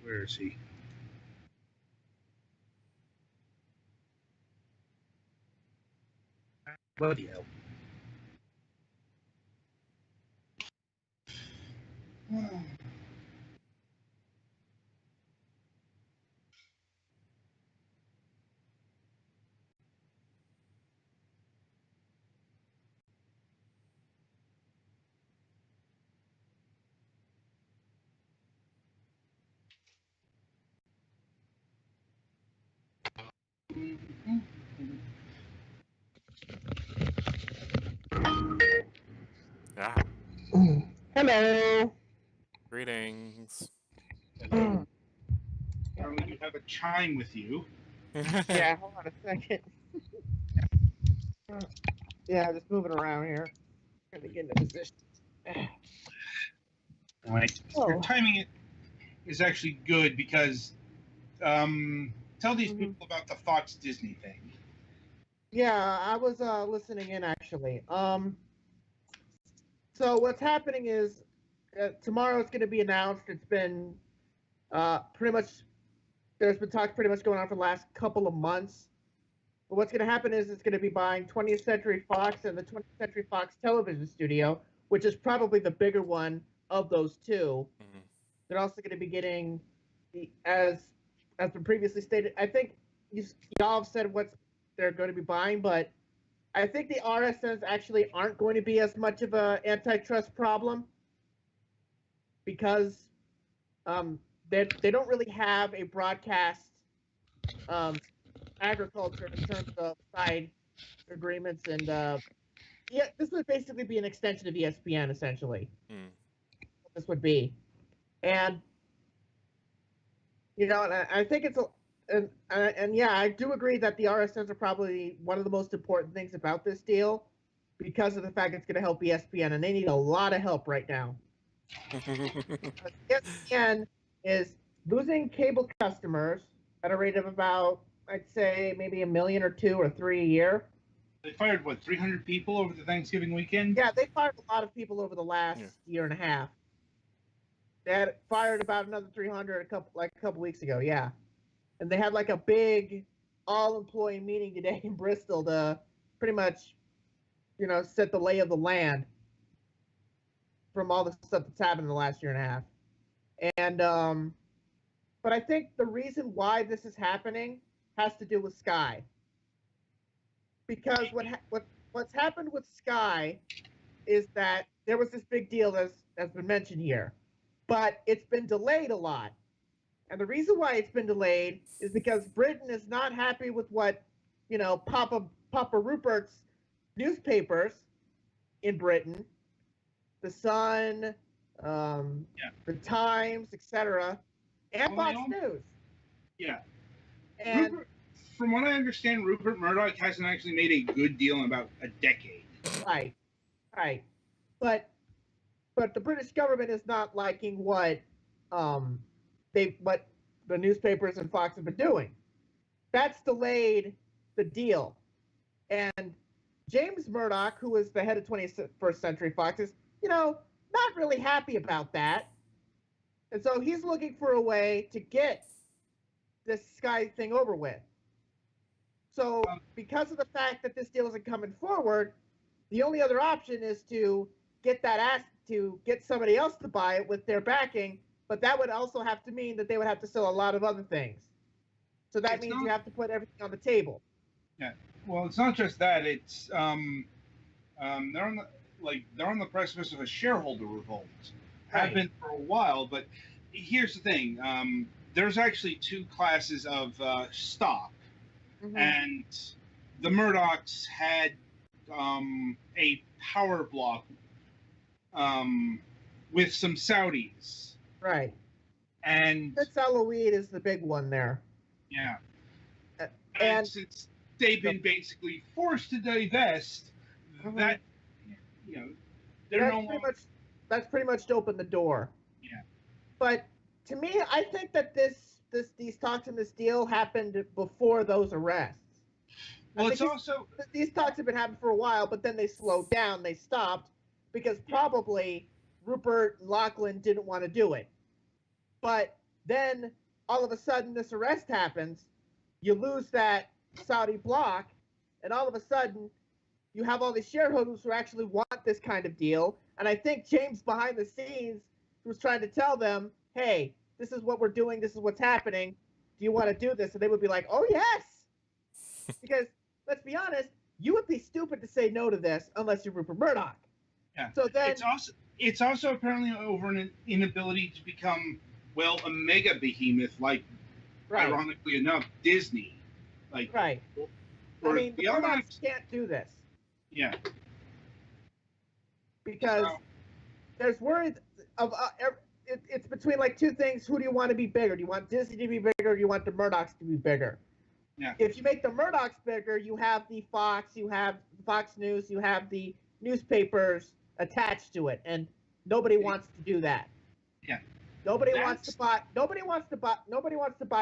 where is he? Bloody hell. Ah. Hello. Greetings. Apparently you have a chime with you. Yeah, hold on a second. Yeah, just moving around here. Trying to get into position. All right. Your timing is actually good because tell these people about the Fox Disney thing. Yeah, I was listening in actually. So what's happening is tomorrow it's going to be announced. It's been pretty much there's been talks pretty much going on for the last couple of months. But what's going to happen is it's going to be buying 20th Century Fox and the 20th Century Fox television studio, which is probably the bigger one of those two. Mm-hmm. They're also going to be getting as been previously stated. I think y'all have said what they're going to be buying, but I think the RSNs actually aren't going to be as much of an antitrust problem because they don't really have a broadcast agriculture in terms of side agreements and this would basically be an extension of ESPN, essentially. Hmm. This would be, and and I think it's and yeah, I do agree that the RSNs are probably one of the most important things about this deal, because of the fact it's going to help ESPN, and they need a lot of help right now. ESPN is losing cable customers at a rate of about, I'd say, maybe 1 million or 2 or 3 a year. They fired, 300 people over the Thanksgiving weekend? Yeah, they fired a lot of people over the last Yeah. year and a half. They had fired about another 300 a couple weeks ago, yeah. And they had like a big all-employee meeting today in Bristol to pretty much, set the lay of the land from all the stuff that's happened in the last year and a half. And but I think the reason why this is happening has to do with Sky. Because what's happened with Sky is that there was this big deal, as been mentioned here, but it's been delayed a lot. And the reason why it's been delayed is because Britain is not happy with what, Papa Rupert's newspapers in Britain, the Sun, the Times, etc., and Fox News. Yeah. And from what I understand, Rupert Murdoch hasn't actually made a good deal in about a decade. Right. But the British government is not liking what the newspapers and Fox have been doing. That's delayed the deal. And James Murdoch, who is the head of 21st Century Fox, is, not really happy about that. And so he's looking for a way to get this Sky thing over with. So because of the fact that this deal isn't coming forward, the only other option is to get somebody else to buy it with their backing, but that would also have to mean that they would have to sell a lot of other things. So that means you have to put everything on the table. Yeah. Well, it's not just that. It's they're on the precipice of a shareholder revolt. Right. Have been for a while, but here's the thing. There's actually 2 classes of stock, and the Murdochs had a power block with some Saudis. Right. And Prince Eloise is the big one there. Yeah. And since they've been basically forced to divest, that that's pretty much opened the door. Yeah. But to me, I think that these talks and this deal happened before those arrests. Well, these talks have been happening for a while, but then they slowed down. They stopped because probably Rupert and Lachlan didn't want to do it. But then all of a sudden this arrest happens, you lose that Saudi block, and all of a sudden you have all these shareholders who actually want this kind of deal. And I think James behind the scenes was trying to tell them, hey, this is what we're doing, this is what's happening, do you want to do this? And they would be like, oh yes. Because let's be honest, you would be stupid to say no to this unless you're Rupert Murdoch. Yeah. So then it's also apparently over an inability to become, a mega behemoth like, ironically enough, Disney. Right. I mean, the Murdochs can't do this. Yeah. Because there's worries of it's between 2 things. Who do you want to be bigger? Do you want Disney to be bigger, or do you want the Murdochs to be bigger? Yeah. If you make the Murdochs bigger, you have the Fox, you have Fox News, you have the newspapers attached to it, and nobody wants to do that. Yeah. Nobody wants to buy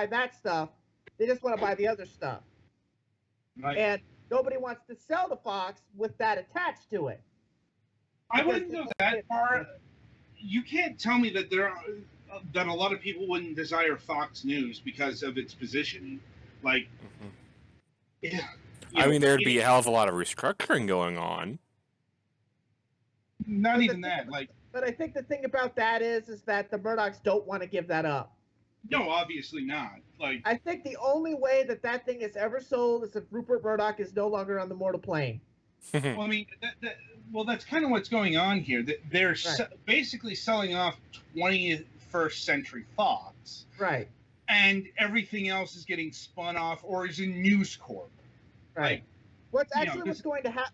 that stuff. They just want to buy the other stuff. Right. And nobody wants to sell the Fox with that attached to it. I wouldn't go that far. You can't tell me that that a lot of people wouldn't desire Fox News because of its positioning. I mean, there'd be a hell of a lot of restructuring going on. Not even that. But I think the thing about that is that the Murdochs don't want to give that up. No, obviously not. I think the only way that thing is ever sold is if Rupert Murdoch is no longer on the mortal plane. Well, I mean, that's kind of what's going on here. They're basically selling off 21st Century Fox. Right. And everything else is getting spun off or is in News Corp. Right. What's You know, actually this-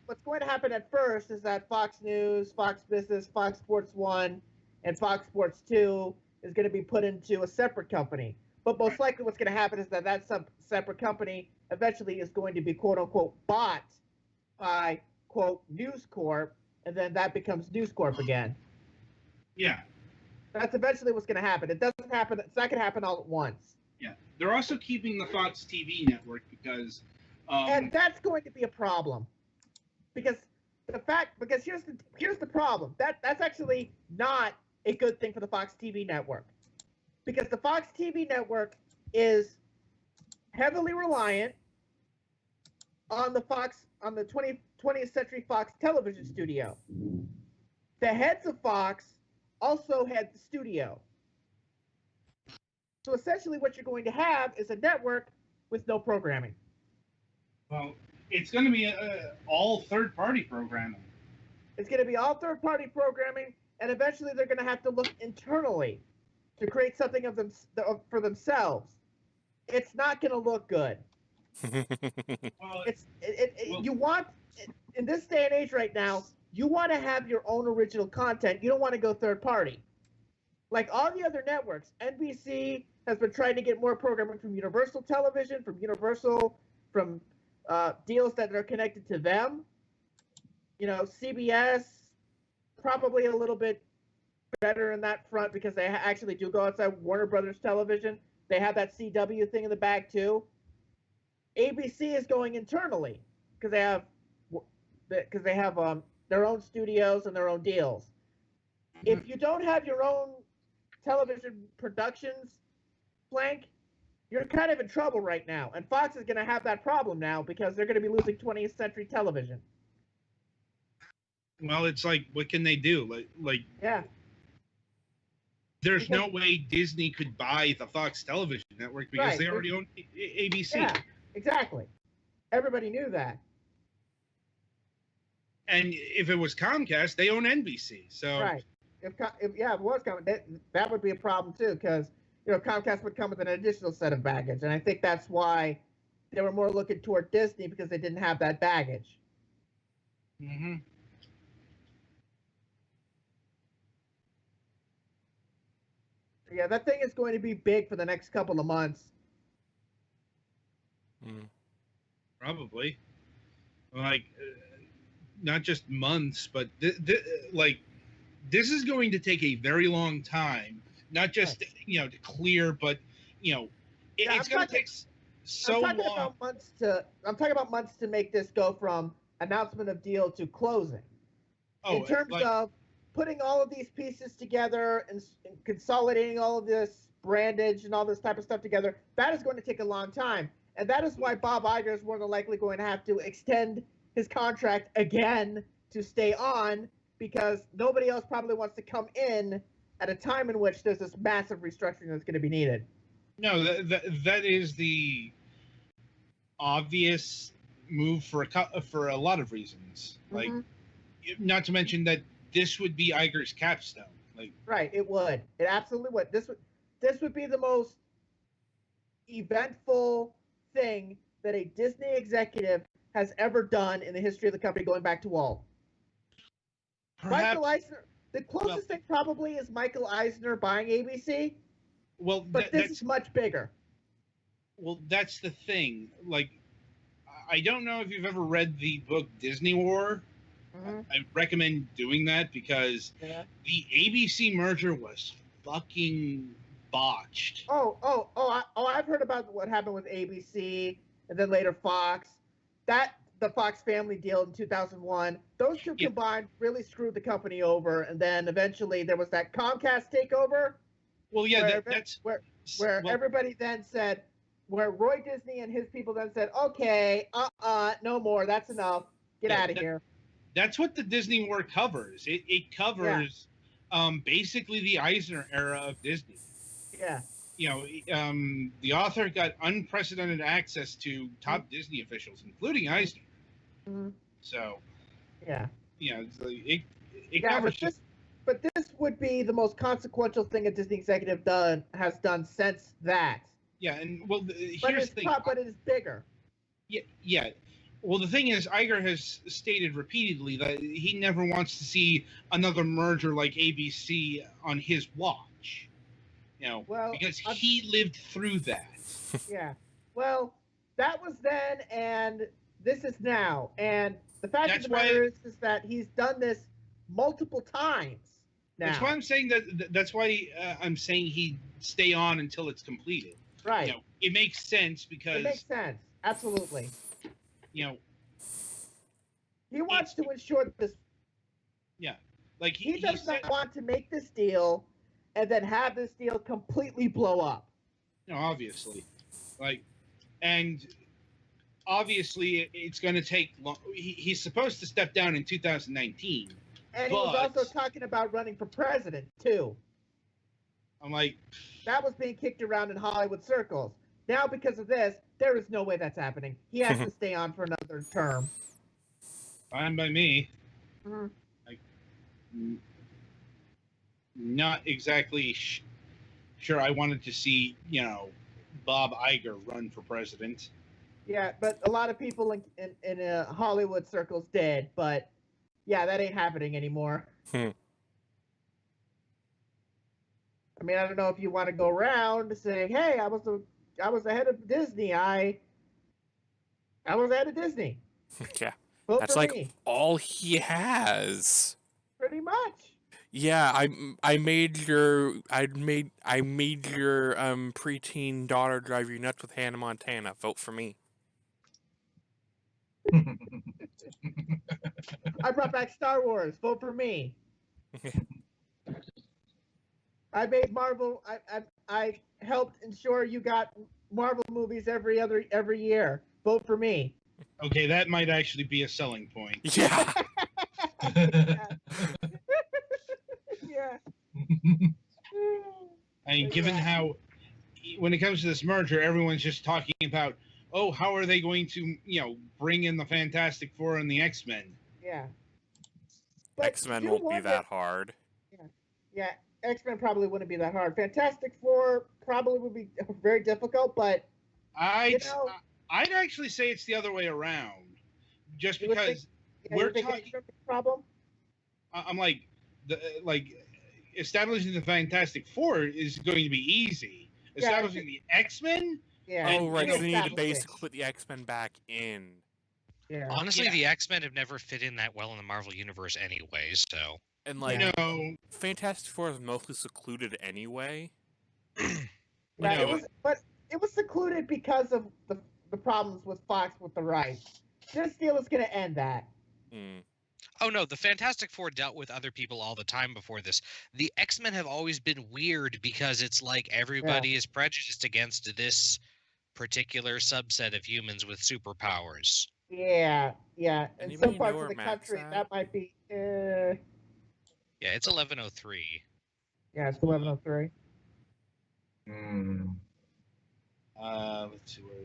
what's going to happen at first is that Fox News, Fox Business, Fox Sports 1, and Fox Sports 2 is going to be put into a separate company. But most likely what's going to happen is that separate company eventually is going to be quote unquote bought by quote News Corp, and then that becomes News Corp again. Yeah. That's eventually what's going to happen. It doesn't happen. It's not going to happen all at once. Yeah. They're also keeping the Fox TV network because. And that's going to be a problem, because here's the problem. That's actually not a good thing for the Fox TV network, because the Fox TV network is heavily reliant on the 20th Century Fox television studio. The heads of Fox also had the studio. So essentially what you're going to have is a network with no programming. Well, it's going to be all third-party programming. It's going to be all third-party programming, and eventually they're going to have to look internally to create something for themselves. It's not going to look good. Well, You want, in this day and age right now, you want to have your own original content. You don't want to go third-party. Like all the other networks, NBC has been trying to get more programming from Universal Television, from deals that are connected to them. You know, CBS, probably a little bit better in that front because they actually do go outside Warner Brothers Television. They have that CW thing in the bag too. ABC is going internally because they have their own studios and their own deals. If you don't have your own television productions flank, you're kind of in trouble right now. And Fox is going to have that problem now because they're going to be losing 20th Century Television. well, it's like, what can they do? Like, Yeah. there's no way Disney could buy the Fox television network because Right. they already own ABC. Yeah, exactly. Everybody knew that. And if it was Comcast, they own NBC. So Right. If it was coming, that would be a problem too, because Comcast would come with an additional set of baggage, and I think that's why they were more looking toward Disney, because they didn't have that baggage. Mm-hmm. Yeah, that thing is going to be big for the next couple of months. Probably. Like, not just months, but this is going to take a very long time. Not just to clear, but it's going to take so long. I'm talking about months to make this go from announcement of deal to closing. In terms of putting all of these pieces together and consolidating all of this brandage and all this type of stuff together, that is going to take a long time. And that is why Bob Iger is more than likely going to have to extend his contract again to stay on, because nobody else probably wants to come in at a time in which there's this massive restructuring that's going to be needed. No, that is the obvious move for a lot of reasons. Like, not to mention that this would be Iger's capstone. Like, right, it would. It absolutely would. This would be the most eventful thing that a Disney executive has ever done in the history of the company, going back to Walt. Michael Eisner. The closest thing probably is Michael Eisner buying ABC. Well, but this is much bigger. Well, that's the thing. Like, I don't know if you've ever read the book Disney War. I recommend doing that because the ABC merger was fucking botched. I've heard about what happened with ABC and then later Fox. The Fox family deal in 2001. Those two combined really screwed the company over, and then eventually there was that Comcast takeover. Well, yeah, where everybody then said, where Roy Disney and his people then said, okay, no more, that's enough, get out of here. That's what the Disney War covers. It covers basically the Eisner era of Disney. Yeah. The author got unprecedented access to top Disney officials, including Eisner. So, it covers. But this would be the most consequential thing a Disney executive has done since that. Yeah, and here's the thing. But it is bigger. Yeah. Well, the thing is, Iger has stated repeatedly that he never wants to see another merger like ABC on his watch. Well, because he lived through that. yeah. Well, that was then, and this is now. And the fact That's of the why- matter is that he's done this multiple times now. That's why I'm saying that. That's why I'm saying he'd stay on until it's completed. Right. It makes sense because It makes sense. Absolutely. you know, He wants to ensure this. yeah, like He he does said, not want to make this deal and then have this deal completely blow up. obviously, and obviously it's going to take long. He's supposed to step down in 2019, And he was but also talking about running for president, too. I'm like, That was being kicked around in Hollywood circles. Now, because of this, there is no way that's happening. He has to stay on for another term. fine by me. Mhm. Not exactly sure I wanted to see, Bob Iger run for president. Yeah, but a lot of people in Hollywood circles did. But yeah, that ain't happening anymore. I mean, I don't know if you want to go around saying, "Hey, I was the head of Disney. I was the head of Disney." Yeah, Vote that's for like me. all he has. Pretty much. Yeah, I made your preteen daughter drive you nuts with Hannah Montana. Vote for me. I brought back Star Wars. Vote for me. I made Marvel. I helped ensure you got Marvel movies every year. Vote for me. Okay, that might actually be a selling point. Yeah. Yeah. I mean, given how, when it comes to this merger, everyone's just talking about, oh, how are they going to, bring in the Fantastic Four and the X-Men? Yeah. But X-Men you won't be wonder- that hard. Yeah, X-Men probably wouldn't be that hard. Fantastic Four probably would be very difficult, but I'd actually say it's the other way around, just You would think- because you we're think talking. X-Men would be a problem. I'm like, establishing the Fantastic Four is going to be easy. Yeah, Establishing the X-Men, Yeah. Oh, right. you So they need to establish it. basically put the X-Men back in. Yeah. Honestly, Yeah. the X-Men have never fit in that well in the Marvel universe anyway, so And like, Fantastic Four is mostly secluded anyway. Yeah, know, it was secluded because of the problems with Fox with the rights. This deal is going to end that. Mm. Oh no, the Fantastic Four dealt with other people all the time before this. The X-Men have always been weird because it's like everybody is prejudiced against this particular subset of humans with superpowers. Yeah. In Anybody some know parts where of the Matt's country, at? that might be. Yeah, it's 1103. Yeah, it's 1103. let's see where.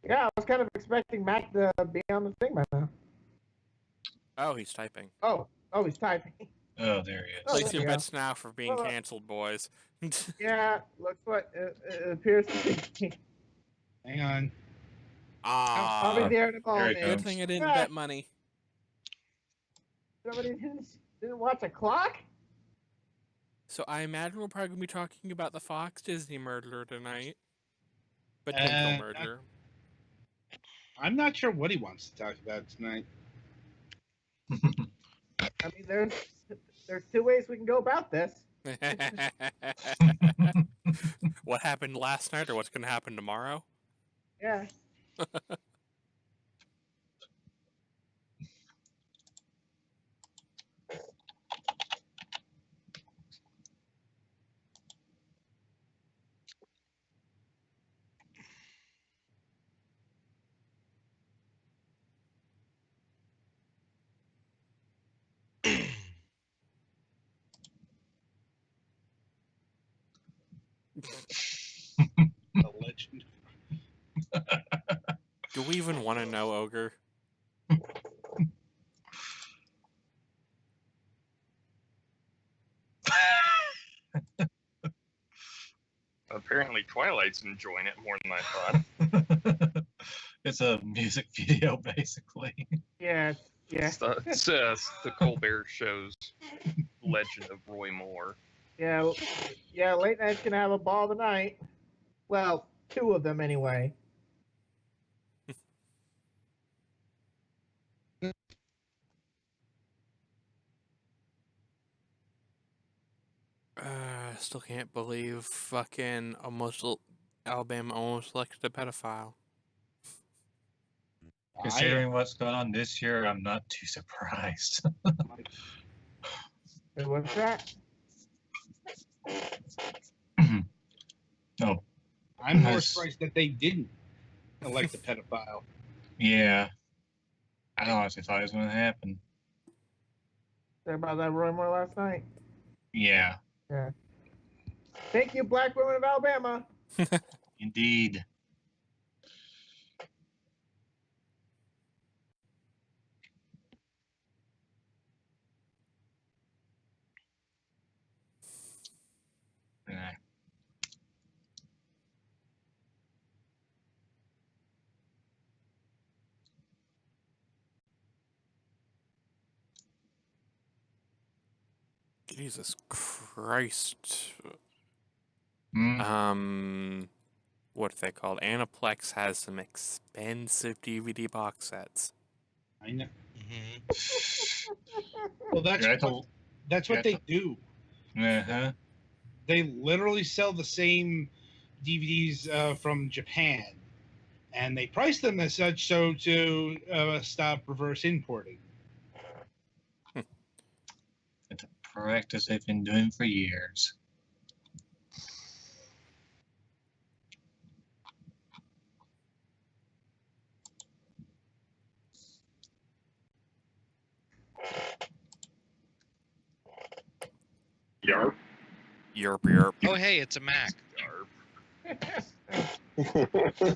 Yeah, I was kind of expecting Mac to be on the thing by now. Oh, he's typing. Oh, he's typing. Oh, there he is. Oh, Place there your you go. bets now for being Well, canceled, boys. Yeah, looks like it appears to be. Hang on. I'll be Ah, there in a moment. it good comes. thing I didn't Yeah. bet money. Somebody didn't watch a clock? So I imagine we're probably gonna be talking about the Fox Disney merger tonight. Potential merger. I'm not sure what he wants to talk about tonight. I mean, there's two ways we can go about this. What happened last night or what's gonna happen tomorrow? Yeah. The legend. Do we even want to know, Ogre? Apparently, Twilight's enjoying it more than I thought. It's a music video, basically. Yeah, yeah, It's the Colbert Show's Legend of Roy Moore. yeah, yeah. Late night's gonna have a ball tonight. Well, two of them anyway. Still can't believe fucking Alabama almost elected a pedophile. Considering what's going on this year, I'm not too surprised. Wait, what's that? Oh, I'm more Has- surprised that they didn't elect a pedophile. yeah. I honestly thought it was going to happen. Say about that Roy Moore last night. Yeah, Yeah. Thank you, Black women of Alabama. indeed. Yeah. Jesus Christ. Mm. What are they called? Aniplex has some expensive DVD box sets. I know. Mm-hmm. Well, that's Yeah, that's what they do. Uh-huh. They literally sell the same DVDs from Japan, and they price them as such so to stop reverse importing. It's a practice they've been doing for years. Yarp. Yerp. Oh, hey, it's a Mac. Yarp.